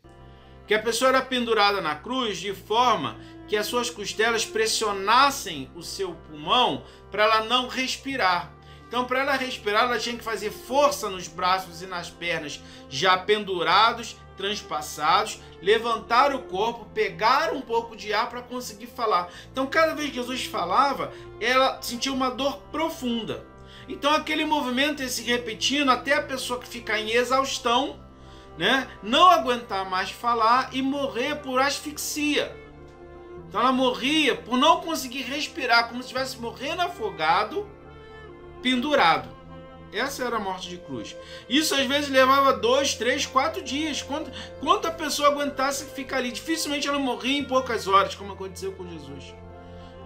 Que a pessoa era pendurada na cruz de forma que as suas costelas pressionassem o seu pulmão para ela não respirar. Então, para ela respirar, ela tinha que fazer força nos braços e nas pernas, já pendurados, transpassados, levantar o corpo, pegar um pouco de ar para conseguir falar. Então, cada vez que Jesus falava, ela sentia uma dor profunda. Então, aquele movimento ia se repetindo até a pessoa que ficar em exaustão, né, não aguentar mais falar e morrer por asfixia. Então, ela morria por não conseguir respirar, como se estivesse morrendo afogado, pendurado. Essa era a morte de cruz. Isso às vezes levava 2, 3, 4 dias. Quanto a pessoa aguentasse ficar ali. Dificilmente ela morria em poucas horas, como aconteceu com Jesus.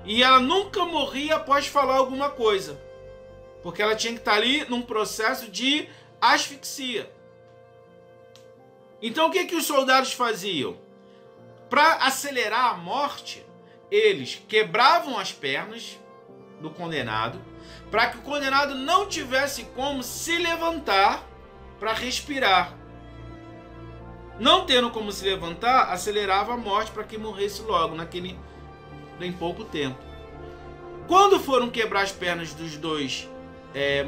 E ela nunca morria após falar alguma coisa, porque ela tinha que estar ali num processo de asfixia. Então o que os soldados faziam? Para acelerar a morte, eles quebravam as pernas do condenado, para que o condenado não tivesse como se levantar para respirar. Não tendo como se levantar, acelerava a morte para que morresse logo, em pouco tempo. Quando foram quebrar as pernas dos dois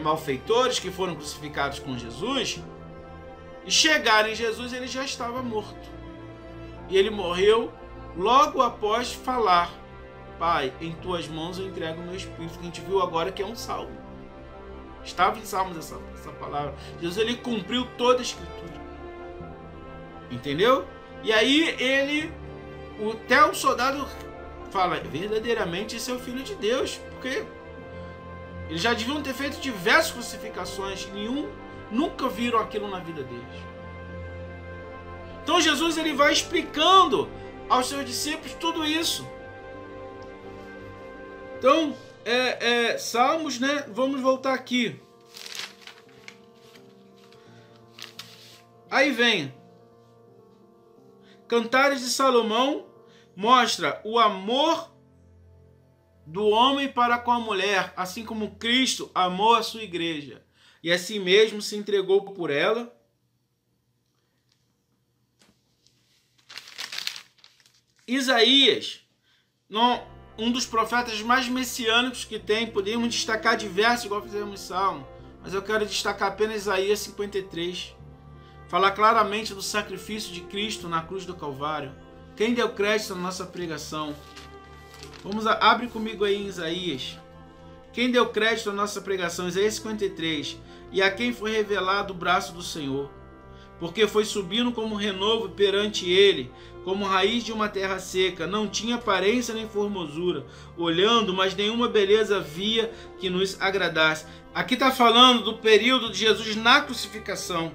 malfeitores que foram crucificados com Jesus, e chegaram em Jesus, ele já estava morto. E ele morreu logo após falar: Pai, em tuas mãos eu entrego o meu espírito. Que a gente viu agora que é um salmo. Estava em Salmos essa palavra. Jesus, ele cumpriu toda a escritura. Entendeu? E aí até o soldado fala: verdadeiramente esse é o Filho de Deus. Porque eles já deviam ter feito diversas crucificações. Nunca viram aquilo na vida deles. Então Jesus ele vai explicando aos seus discípulos tudo isso. Então, Salmos, né? Vamos voltar aqui. Aí vem. Cantares de Salomão mostra o amor do homem para com a mulher, assim como Cristo amou a sua igreja e assim mesmo se entregou por ela. Isaías, um dos profetas mais messiânicos que tem, podemos destacar diversos, igual fizemos em Salmo, mas eu quero destacar apenas Isaías 53. Falar claramente do sacrifício de Cristo na cruz do Calvário. Quem deu crédito na nossa pregação? Abre comigo aí em Isaías. Quem deu crédito à nossa pregação? Isaías 53. E a quem foi revelado o braço do Senhor? Porque foi subindo como renovo perante ele, como raiz de uma terra seca, não tinha aparência nem formosura, olhando, mas nenhuma beleza via que nos agradasse. Aqui está falando do período de Jesus na crucificação,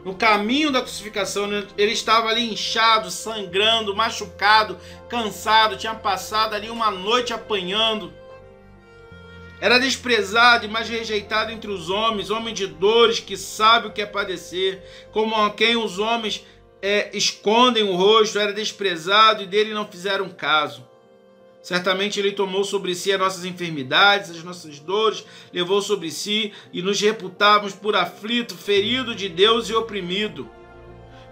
no caminho da crucificação. Ele estava ali inchado, sangrando, machucado, cansado, tinha passado ali uma noite apanhando. Era desprezado e mais rejeitado entre os homens, homem de dores, que sabe o que é padecer, como a quem os homens escondem o rosto, era desprezado e dele não fizeram caso. Certamente ele tomou sobre si as nossas enfermidades, as nossas dores, levou sobre si e nos reputávamos por aflito, ferido de Deus e oprimido.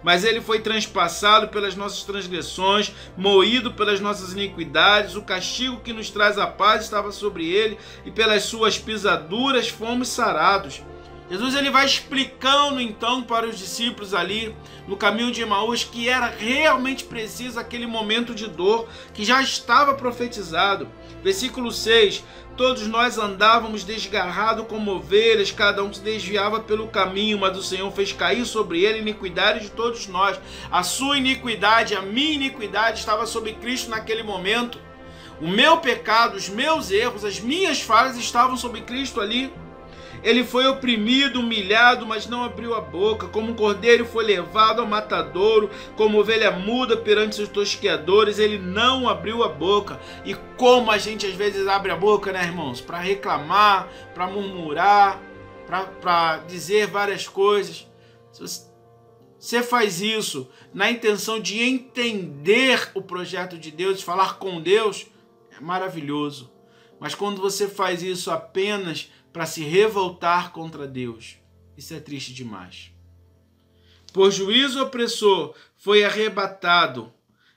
Mas ele foi transpassado pelas nossas transgressões, moído pelas nossas iniquidades, o castigo que nos traz a paz estava sobre ele, e pelas suas pisaduras fomos sarados. Jesus ele vai explicando então para os discípulos ali no caminho de Emaús que era realmente preciso aquele momento de dor que já estava profetizado. Versículo 6: todos nós andávamos desgarrados como ovelhas, cada um se desviava pelo caminho, mas o Senhor fez cair sobre ele a iniquidade de todos nós. A sua iniquidade, a minha iniquidade estava sobre Cristo naquele momento. O meu pecado, os meus erros, as minhas falhas estavam sobre Cristo ali. Ele foi oprimido, humilhado, mas não abriu a boca. Como um cordeiro foi levado ao matadouro, como ovelha muda perante seus tosqueadores, ele não abriu a boca. E como a gente às vezes abre a boca, né, irmãos? Para reclamar, para murmurar, para dizer várias coisas. Se você faz isso na intenção de entender o projeto de Deus, de falar com Deus, é maravilhoso. Mas quando você faz isso apenas para se revoltar contra Deus, isso é triste demais. Por juízo opressor foi arrebatado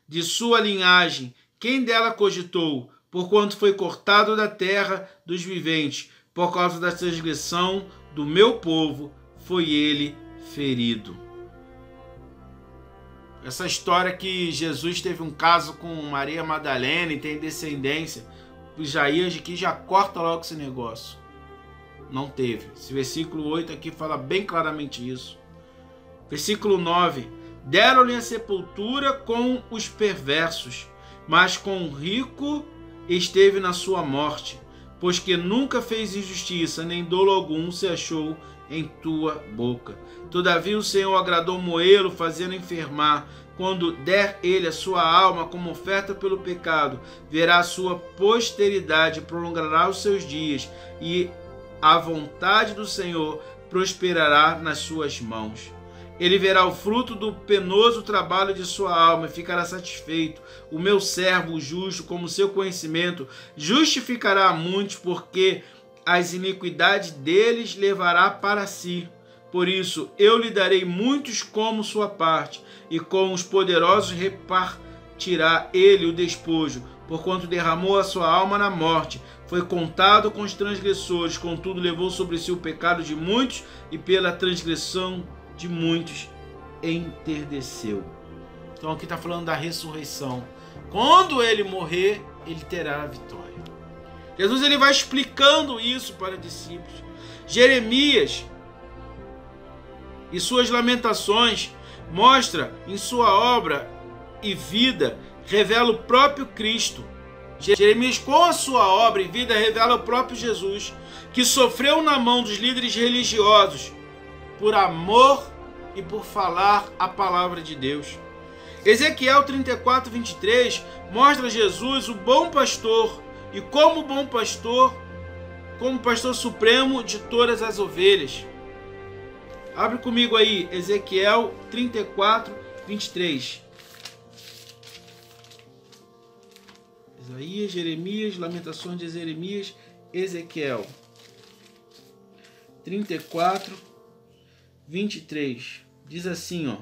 de sua linhagem, quem dela cogitou, porquanto foi cortado da terra dos viventes, por causa da transgressão do meu povo, foi ele ferido. Essa história que Jesus teve um caso com Maria Madalena e tem descendência, o Isaías aqui já corta logo esse negócio. Não teve. Esse versículo 8 aqui fala bem claramente isso. Versículo 9: deram-lhe a sepultura com os perversos, mas com o rico esteve na sua morte, pois que nunca fez injustiça, nem dolo algum se achou em tua boca. Todavia o Senhor agradou moê-lo, fazendo enfermar. Quando der ele a sua alma como oferta pelo pecado, verá a sua posteridade, prolongará os seus dias, e a vontade do Senhor prosperará nas suas mãos. Ele verá o fruto do penoso trabalho de sua alma e ficará satisfeito. O meu servo, o justo, como seu conhecimento, justificará a muitos, porque as iniquidades deles levará para si. Por isso, eu lhe darei muitos como sua parte, e com os poderosos repartirá ele o despojo, porquanto derramou a sua alma na morte. Foi contado com os transgressores, contudo levou sobre si o pecado de muitos, e pela transgressão de muitos enterdeceu. Então aqui está falando da ressurreição. Quando ele morrer, ele terá a vitória. Jesus ele vai explicando isso para os discípulos. Jeremias e suas lamentações mostra em sua obra e vida, revela o próprio Cristo. Jeremias, com a sua obra e vida, revela o próprio Jesus, que sofreu na mão dos líderes religiosos por amor e por falar a palavra de Deus. Ezequiel 34, 23 mostra Jesus, o bom pastor, e como bom pastor, como pastor supremo de todas as ovelhas. Abre comigo aí, Ezequiel 34, 23. Isaías, Jeremias, Lamentações de Jeremias, Ezequiel 34, 23. Diz assim, ó: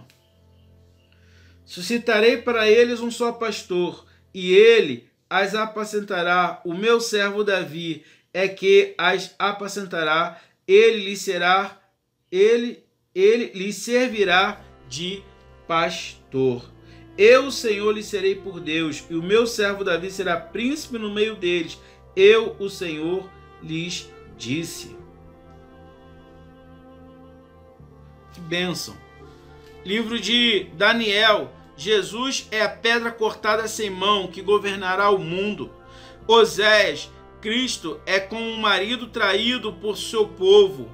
suscitarei para eles um só pastor, e ele as apacentará. O meu servo Davi é que as apacentará. Ele lhe servirá de pastor. Eu, Senhor, lhe serei por Deus, e o meu servo Davi será príncipe no meio deles. Eu, o Senhor, lhes disse. Que bênção! Livro de Daniel. Jesus é a pedra cortada sem mão que governará o mundo. Oséias. Cristo é como um marido traído por seu povo,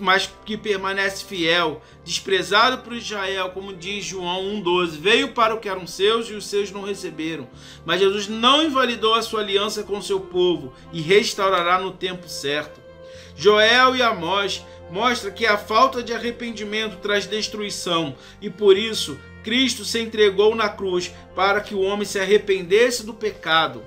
mas que permanece fiel, desprezado por Israel, como diz João 1,12. Veio para o que eram seus e os seus não receberam. Mas Jesus não invalidou a sua aliança com seu povo e restaurará no tempo certo. Joel e Amós mostra que a falta de arrependimento traz destruição e por isso Cristo se entregou na cruz para que o homem se arrependesse do pecado,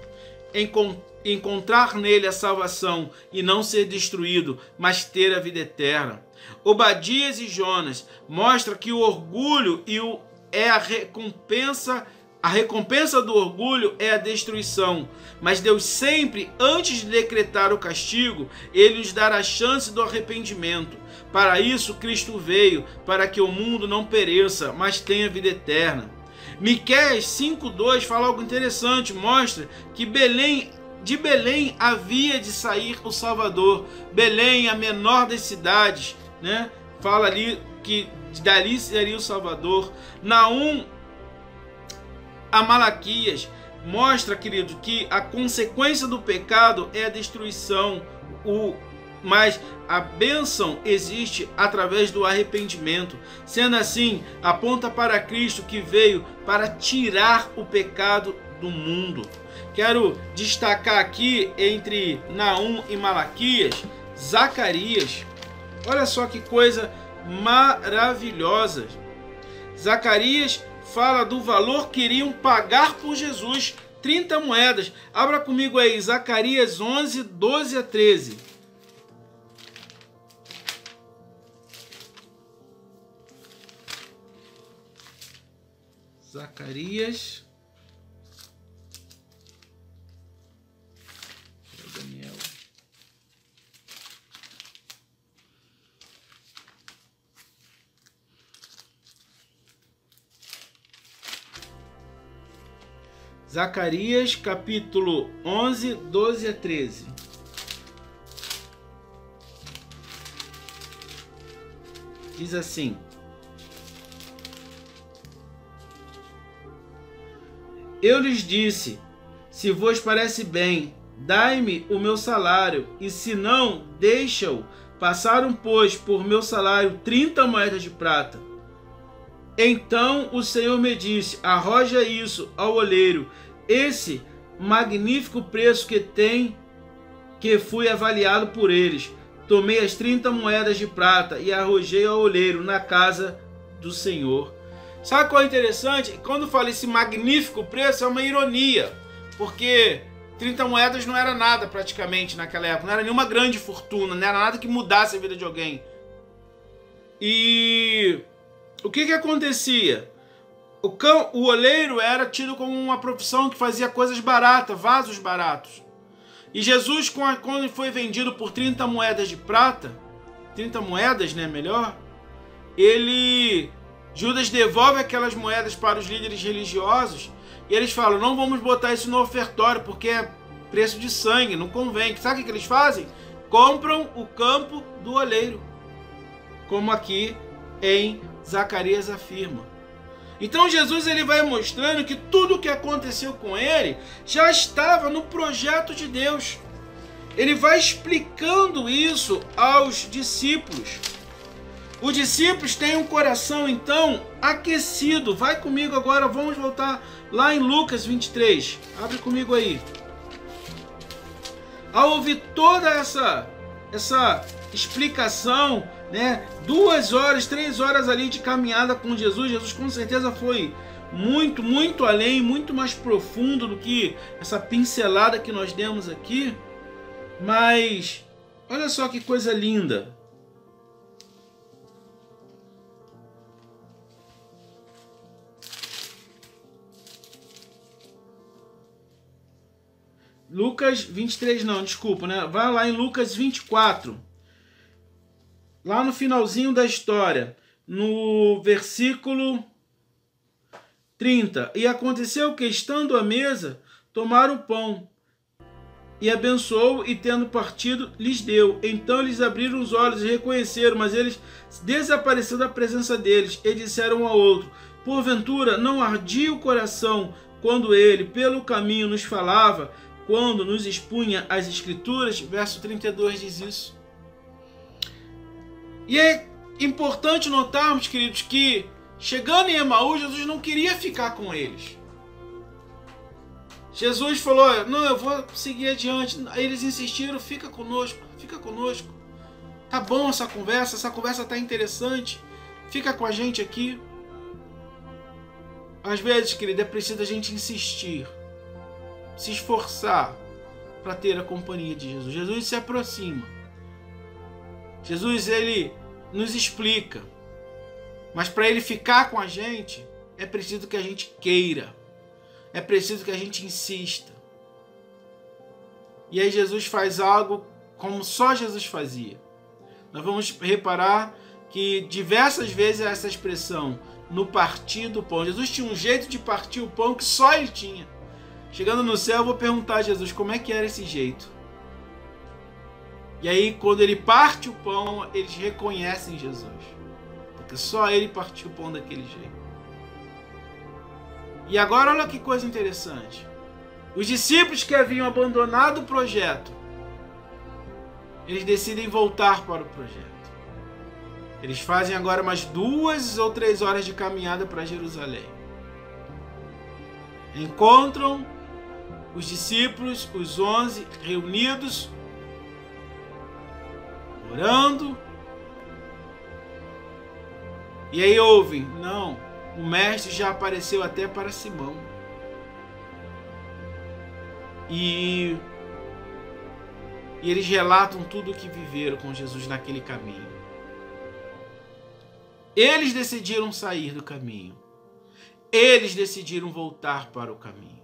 encontrar nele a salvação e não ser destruído, mas ter a vida eterna. Obadias e Jonas mostra que o orgulho é a recompensa do orgulho é a destruição, mas Deus sempre, antes de decretar o castigo, ele nos dará a chance do arrependimento. Para isso Cristo veio, para que o mundo não pereça, mas tenha vida eterna. Miqueias 5:2 fala algo interessante, mostra que de Belém havia de sair o Salvador. Belém, a menor das cidades, né? Fala ali que dali seria o Salvador. Naum a Malaquias mostra, querido, que a consequência do pecado é a destruição, mas a bênção existe através do arrependimento. Sendo assim, aponta para Cristo que veio para tirar o pecado do mundo. Quero destacar aqui entre Naum e Malaquias, Zacarias. Olha só que coisa maravilhosa. Zacarias fala do valor que iriam pagar por Jesus, 30 moedas. Abra comigo aí, Zacarias 11, 12 a 13. Zacarias. Daniel. Zacarias, capítulo 11, 12 a 13. Diz assim: Eu lhes disse, se vos parece bem, dai-me o meu salário, e se não, deixa-o. Passaram, pois, por meu salário 30 moedas de prata. Então o Senhor me disse, arroja isso ao oleiro, esse magnífico preço que tem, que fui avaliado por eles. Tomei as 30 moedas de prata e arrojei ao oleiro na casa do Senhor. Sabe qual é interessante? Quando fala esse magnífico preço, é uma ironia, porque 30 moedas não era nada praticamente naquela época, não era nenhuma grande fortuna, não era nada que mudasse a vida de alguém. E o que acontecia? O oleiro era tido como uma profissão que fazia coisas baratas, vasos baratos. E Jesus, quando foi vendido por 30 moedas de prata, 30 moedas, né, melhor, Judas devolve aquelas moedas para os líderes religiosos e eles falam, não vamos botar isso no ofertório porque é preço de sangue, não convém. Sabe o que eles fazem? Compram o campo do oleiro, como aqui em Zacarias afirma. Então Jesus ele vai mostrando que tudo o que aconteceu com ele já estava no projeto de Deus. Ele vai explicando isso aos discípulos. Os discípulos têm um coração então aquecido. Vai comigo agora, vamos voltar lá em Lucas 23. Abre comigo aí. Ao ouvir toda essa explicação, né, 2 horas, 3 horas ali de caminhada com Jesus, Jesus com certeza foi muito, muito além, muito mais profundo do que essa pincelada que nós demos aqui. Mas olha só que coisa linda. Lucas 23 não, desculpa, né? Vai lá em Lucas 24. Lá no finalzinho da história, no versículo 30. E aconteceu que, estando à mesa, tomaram o pão, e abençoou, e tendo partido, lhes deu. Então eles abriram os olhos e reconheceram, mas eles desapareceram da presença deles, e disseram um ao outro, porventura não ardia o coração, quando ele, pelo caminho, nos falava, quando nos expunha as Escrituras? Verso 32 diz isso. E é importante notarmos, queridos, que chegando em Emaús, Jesus não queria ficar com eles. Jesus falou, não, eu vou seguir adiante. Aí eles insistiram, fica conosco, fica conosco. Tá bom essa conversa tá interessante. Fica com a gente aqui. Às vezes, querido, é preciso a gente insistir, se esforçar para ter a companhia de Jesus. Jesus se aproxima. Jesus, ele nos explica. Mas para ele ficar com a gente, é preciso que a gente queira. É preciso que a gente insista. E aí Jesus faz algo como só Jesus fazia. Nós vamos reparar que diversas vezes essa expressão, no partir do pão. Jesus tinha um jeito de partir o pão que só ele tinha. Chegando no céu, eu vou perguntar a Jesus como é que era esse jeito. E aí, quando ele parte o pão, eles reconhecem Jesus. Porque só ele partiu o pão daquele jeito. E agora, olha que coisa interessante. Os discípulos que haviam abandonado o projeto, eles decidem voltar para o projeto. Eles fazem agora umas 2 ou 3 horas de caminhada para Jerusalém. Encontram os discípulos, os 11, reunidos, orando. E aí ouvem, não, o mestre já apareceu até para Simão. E eles relatam tudo o que viveram com Jesus naquele caminho. Eles decidiram sair do caminho. Eles decidiram voltar para o caminho.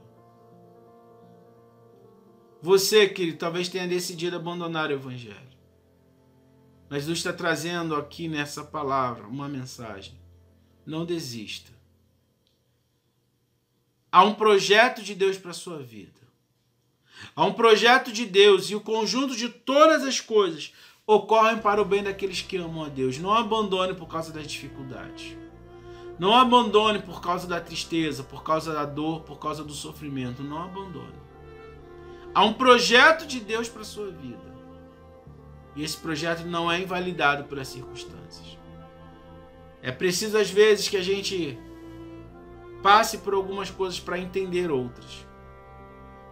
Você, querido, talvez tenha decidido abandonar o Evangelho. Mas Jesus está trazendo aqui nessa palavra uma mensagem. Não desista. Há um projeto de Deus para a sua vida. Há um projeto de Deus e o conjunto de todas as coisas ocorrem para o bem daqueles que amam a Deus. Não abandone por causa das dificuldades. Não abandone por causa da tristeza, por causa da dor, por causa do sofrimento. Não abandone. Há um projeto de Deus para a sua vida. E esse projeto não é invalidado pelas circunstâncias. É preciso, às vezes, que a gente passe por algumas coisas para entender outras.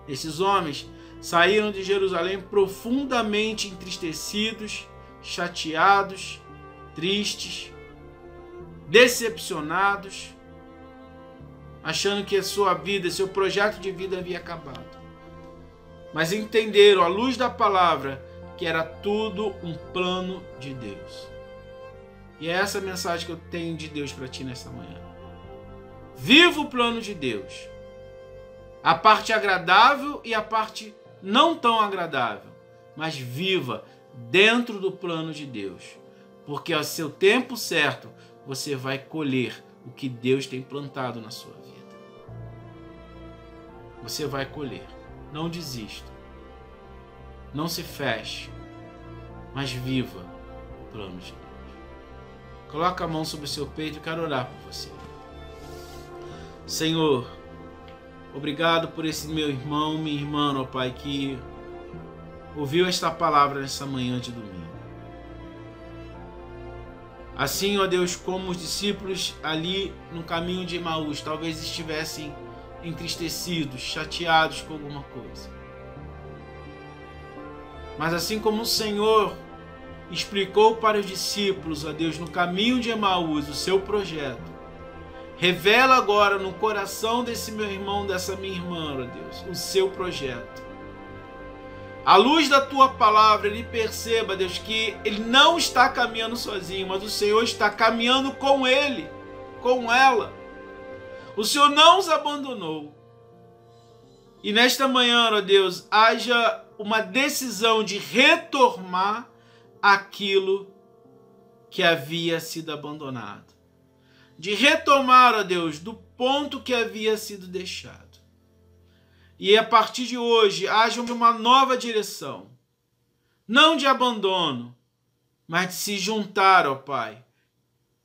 Esses homens saíram de Jerusalém profundamente entristecidos, chateados, tristes, decepcionados, achando que a sua vida, seu projeto de vida havia acabado. Mas entenderam, à luz da palavra, que era tudo um plano de Deus. E é essa a mensagem que eu tenho de Deus para ti nesta manhã. Viva o plano de Deus. A parte agradável e a parte não tão agradável. Mas viva dentro do plano de Deus. Porque ao seu tempo certo, você vai colher o que Deus tem plantado na sua vida. Você vai colher. Não desista. Não se feche. Mas viva o plano de Deus. Coloca a mão sobre o seu peito e quero orar por você. Senhor, obrigado por esse meu irmão, minha irmã, ó Pai, que ouviu esta palavra nessa manhã de domingo. Assim, ó Deus, como os discípulos ali no caminho de Emaús talvez estivessem entristecidos, chateados com alguma coisa. Mas assim como o Senhor explicou para os discípulos, ó Deus, no caminho de Emaús, o seu projeto, revela agora no coração desse meu irmão, dessa minha irmã, ó Deus, o seu projeto. À luz da tua palavra, ele perceba, Deus, que ele não está caminhando sozinho, mas o Senhor está caminhando com ele, com ela. O Senhor não os abandonou. E nesta manhã, ó Deus, haja uma decisão de retomar aquilo que havia sido abandonado. De retomar, ó Deus, do ponto que havia sido deixado. E a partir de hoje, haja uma nova direção. Não de abandono, mas de se juntar, ó Pai,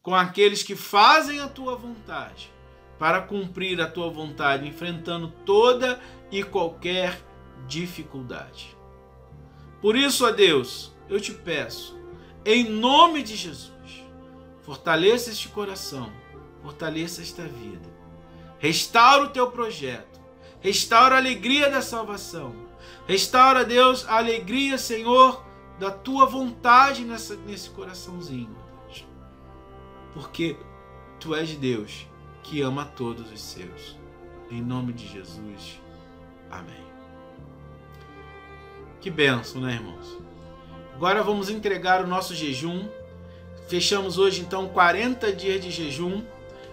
com aqueles que fazem a tua vontade, para cumprir a tua vontade, enfrentando toda e qualquer dificuldade. Por isso, ó Deus, eu te peço, em nome de Jesus, fortaleça este coração, fortaleça esta vida, restaura o teu projeto, restaura a alegria da salvação, restaura, Deus, a alegria, Senhor, da tua vontade nesse coraçãozinho, Deus. Porque tu és Deus que ama todos os seus. Em nome de Jesus. Amém. Que bênção, né, irmãos? Agora vamos entregar o nosso jejum. Fechamos hoje, então, 40 dias de jejum,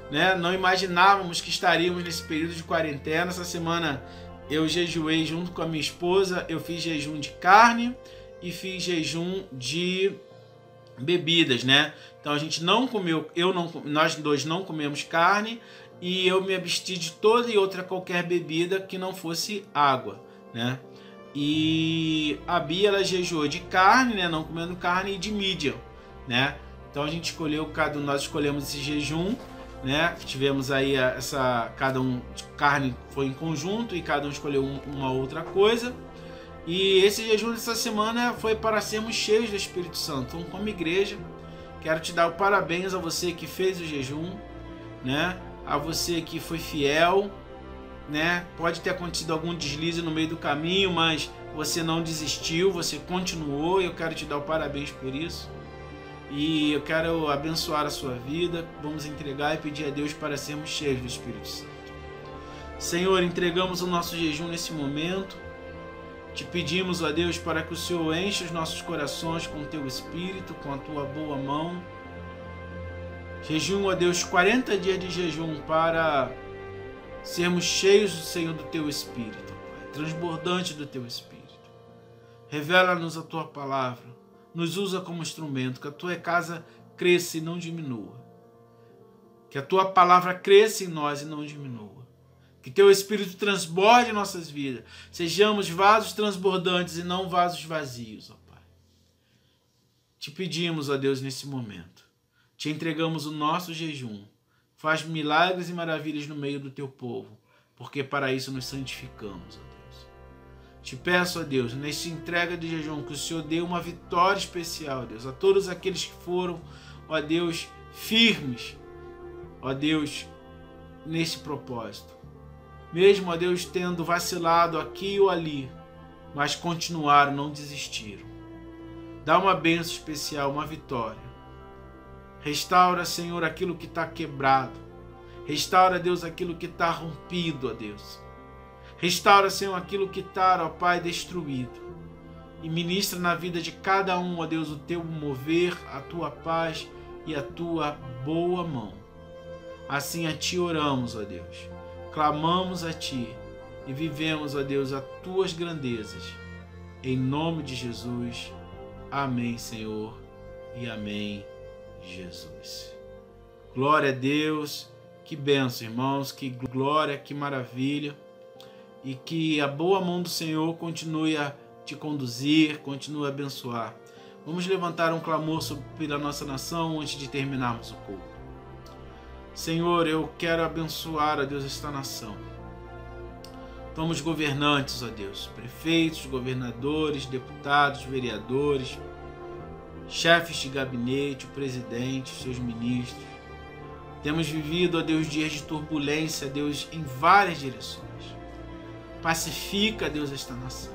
né? Não imaginávamos que estaríamos nesse período de quarentena. Essa semana eu jejuei junto com a minha esposa. Eu fiz jejum de carne e fiz jejum de bebidas, né? Então a gente não comeu, nós dois não comemos carne e eu me absti de toda e outra qualquer bebida que não fosse água, né? E a Bia, ela jejuou de carne, né? Não comendo carne, e de medium, né? Então a gente escolheu, nós escolhemos esse jejum, né? Tivemos aí cada um, carne foi em conjunto e cada um escolheu uma outra coisa. E esse jejum dessa semana foi para sermos cheios do Espírito Santo. Então, como igreja, quero te dar parabéns a você que fez o jejum, né? A você que foi fiel, né? Pode ter acontecido algum deslize no meio do caminho, mas você não desistiu, você continuou. E eu quero te dar parabéns por isso. E eu quero abençoar a sua vida. Vamos entregar e pedir a Deus para sermos cheios do Espírito Santo. Senhor, entregamos o nosso jejum nesse momento. Te pedimos, ó Deus, para que o Senhor enche os nossos corações com o Teu Espírito, com a Tua boa mão. Jejum, ó Deus, 40 dias de jejum para sermos cheios, Senhor, do Teu Espírito, Pai, transbordante do Teu Espírito. Revela-nos a Tua palavra. Nos usa como instrumento, que a Tua casa cresça e não diminua. Que a Tua palavra cresça em nós e não diminua. Que Teu Espírito transborde em nossas vidas. Sejamos vasos transbordantes e não vasos vazios, ó Pai. Te pedimos, ó Deus, nesse momento. Te entregamos o nosso jejum. Faz milagres e maravilhas no meio do Teu povo, porque para isso nos santificamos, ó Deus. Te peço, ó Deus, nesta entrega de jejum, que o Senhor dê uma vitória especial, ó Deus, a todos aqueles que foram, ó Deus, firmes, ó Deus, nesse propósito. Mesmo, ó Deus, tendo vacilado aqui ou ali, mas continuaram, não desistiram. Dá uma bênção especial, uma vitória. Restaura, Senhor, aquilo que está quebrado. Restaura, Deus, aquilo que está rompido, ó Deus. Restaura, Senhor, aquilo que está, ó Pai, destruído. E ministra na vida de cada um, ó Deus, o Teu mover, a Tua paz e a Tua boa mão. Assim a Ti oramos, ó Deus. Clamamos a Ti e vivemos, ó Deus, as Tuas grandezas. Em nome de Jesus. Amém, Senhor. E amém, Jesus. Glória a Deus. Que bênção, irmãos. Que glória, que maravilha. E que a boa mão do Senhor continue a te conduzir, continue a abençoar. Vamos levantar um clamor pela nossa nação antes de terminarmos o culto. Senhor, eu quero abençoar, ó Deus, esta nação. Toma os governantes, ó Deus, prefeitos, governadores, deputados, vereadores, chefes de gabinete, o presidente, os seus ministros. Temos vivido, ó Deus, dias de turbulência, Deus, em várias direções. Pacifica, Deus, esta nação.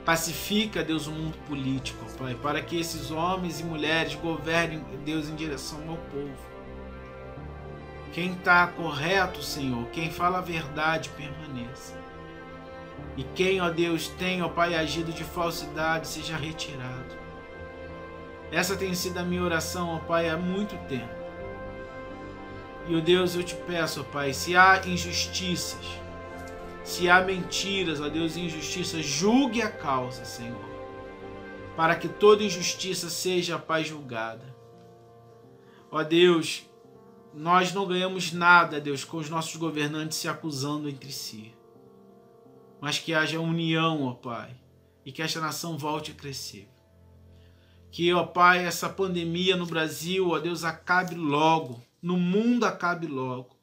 Pacifica, Deus, o mundo político, Pai, para que esses homens e mulheres governem, Deus, em direção ao povo. Quem está correto, Senhor, quem fala a verdade, permaneça. E quem, ó Deus, tem, ó Pai, agido de falsidade, seja retirado. Essa tem sido a minha oração, ó Pai, há muito tempo. E, ó Deus, eu te peço, ó Pai, se há injustiças, se há mentiras, ó Deus, injustiça, julgue a causa, Senhor, para que toda injustiça seja, Pai, julgada. Ó Deus, nós não ganhamos nada, Deus, com os nossos governantes se acusando entre si, mas que haja união, ó Pai, e que esta nação volte a crescer. Que, ó Pai, essa pandemia no Brasil, ó Deus, acabe logo, no mundo acabe logo.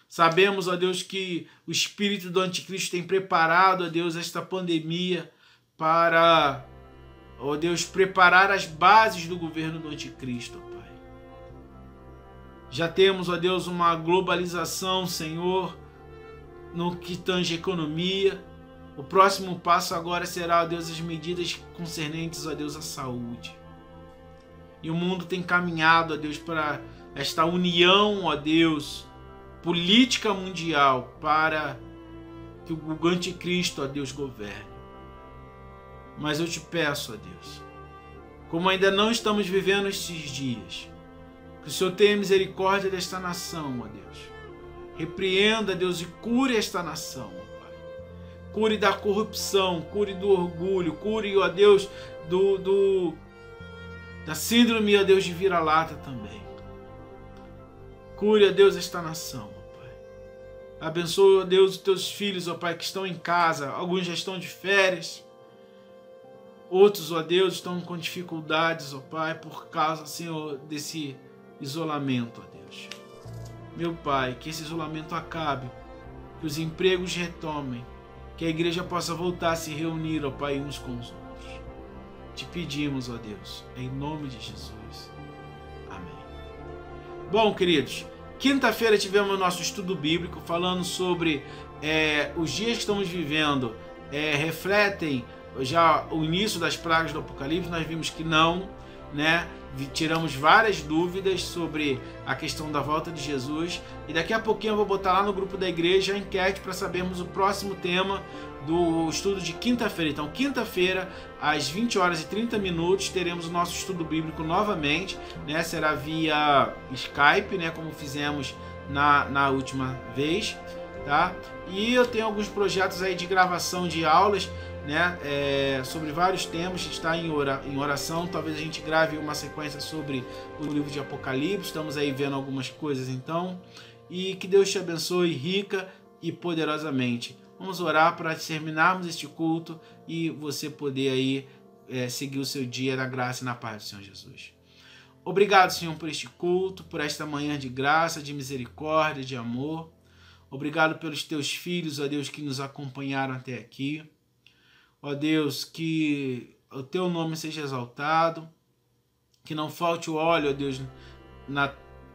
Sabemos, ó Deus, que o espírito do anticristo tem preparado, ó Deus, esta pandemia para, ó Deus, preparar as bases do governo do anticristo, ó Pai. Já temos, ó Deus, uma globalização, Senhor, no que tange economia. O próximo passo agora será, ó Deus, as medidas concernentes, ó Deus, à saúde. E o mundo tem caminhado, ó Deus, para esta união, ó Deus, política mundial, para que o anticristo, ó Deus, governe. Mas eu te peço, ó Deus, como ainda não estamos vivendo estes dias, que o Senhor tenha misericórdia desta nação, ó Deus. Repreenda, Deus, e cure esta nação, ó Pai. Cure da corrupção, cure do orgulho, cure, ó Deus, da síndrome, ó Deus, de vira-lata também. Cure, ó Deus, esta nação, ó Pai. Abençoe, ó Deus, os teus filhos, ó Pai, que estão em casa. Alguns já estão de férias. Outros, ó Deus, estão com dificuldades, ó Pai, por causa, Senhor, desse isolamento, ó Deus. Meu Pai, que esse isolamento acabe, que os empregos retomem, que a igreja possa voltar a se reunir, ó Pai, uns com os outros. Te pedimos, ó Deus, em nome de Jesus. Amém. Bom, queridos, quinta-feira tivemos o nosso estudo bíblico falando sobre os dias que estamos vivendo refletem já o início das pragas do Apocalipse. Nós vimos que não, né? Tiramos várias dúvidas sobre a questão da volta de Jesus, e daqui a pouquinho eu vou botar lá no grupo da igreja a enquete para sabermos o próximo tema do estudo de quinta-feira. Então, quinta-feira, às 20 horas e 30 minutos, teremos o nosso estudo bíblico novamente, né? Será via Skype, né? Como fizemos na última vez, tá? E eu tenho alguns projetos aí de gravação de aulas, né, sobre vários temas. A gente está em oração. Talvez a gente grave uma sequência sobre o livro de Apocalipse. Estamos aí vendo algumas coisas, então. E que Deus te abençoe rica e poderosamente. Vamos orar para terminarmos este culto e você poder aí seguir o seu dia na graça e na paz do Senhor Jesus. Obrigado, Senhor, por este culto, por esta manhã de graça, de misericórdia, de amor. Obrigado pelos teus filhos, ó Deus, que nos acompanharam até aqui. Ó Deus, que o teu nome seja exaltado, que não falte o óleo, ó Deus, na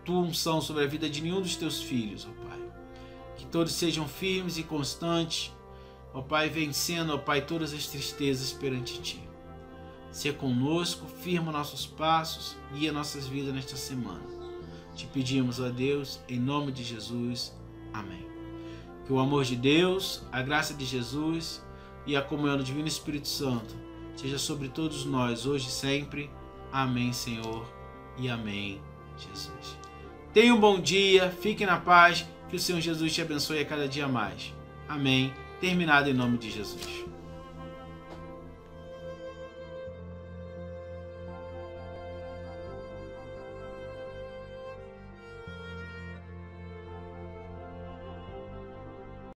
tua unção sobre a vida de nenhum dos teus filhos, ó Pai. Que todos sejam firmes e constantes, ó Pai, vencendo, ó Pai, todas as tristezas perante ti. Seja conosco, firma nossos passos, guia nossas vidas nesta semana. Te pedimos, ó Deus, em nome de Jesus. Amém. Que o amor de Deus, a graça de Jesus e a comunhão do Divino Espírito Santo seja sobre todos nós, hoje e sempre. Amém, Senhor, e amém, Jesus. Tenha um bom dia, fique na paz, que o Senhor Jesus te abençoe a cada dia mais. Amém. Terminado em nome de Jesus.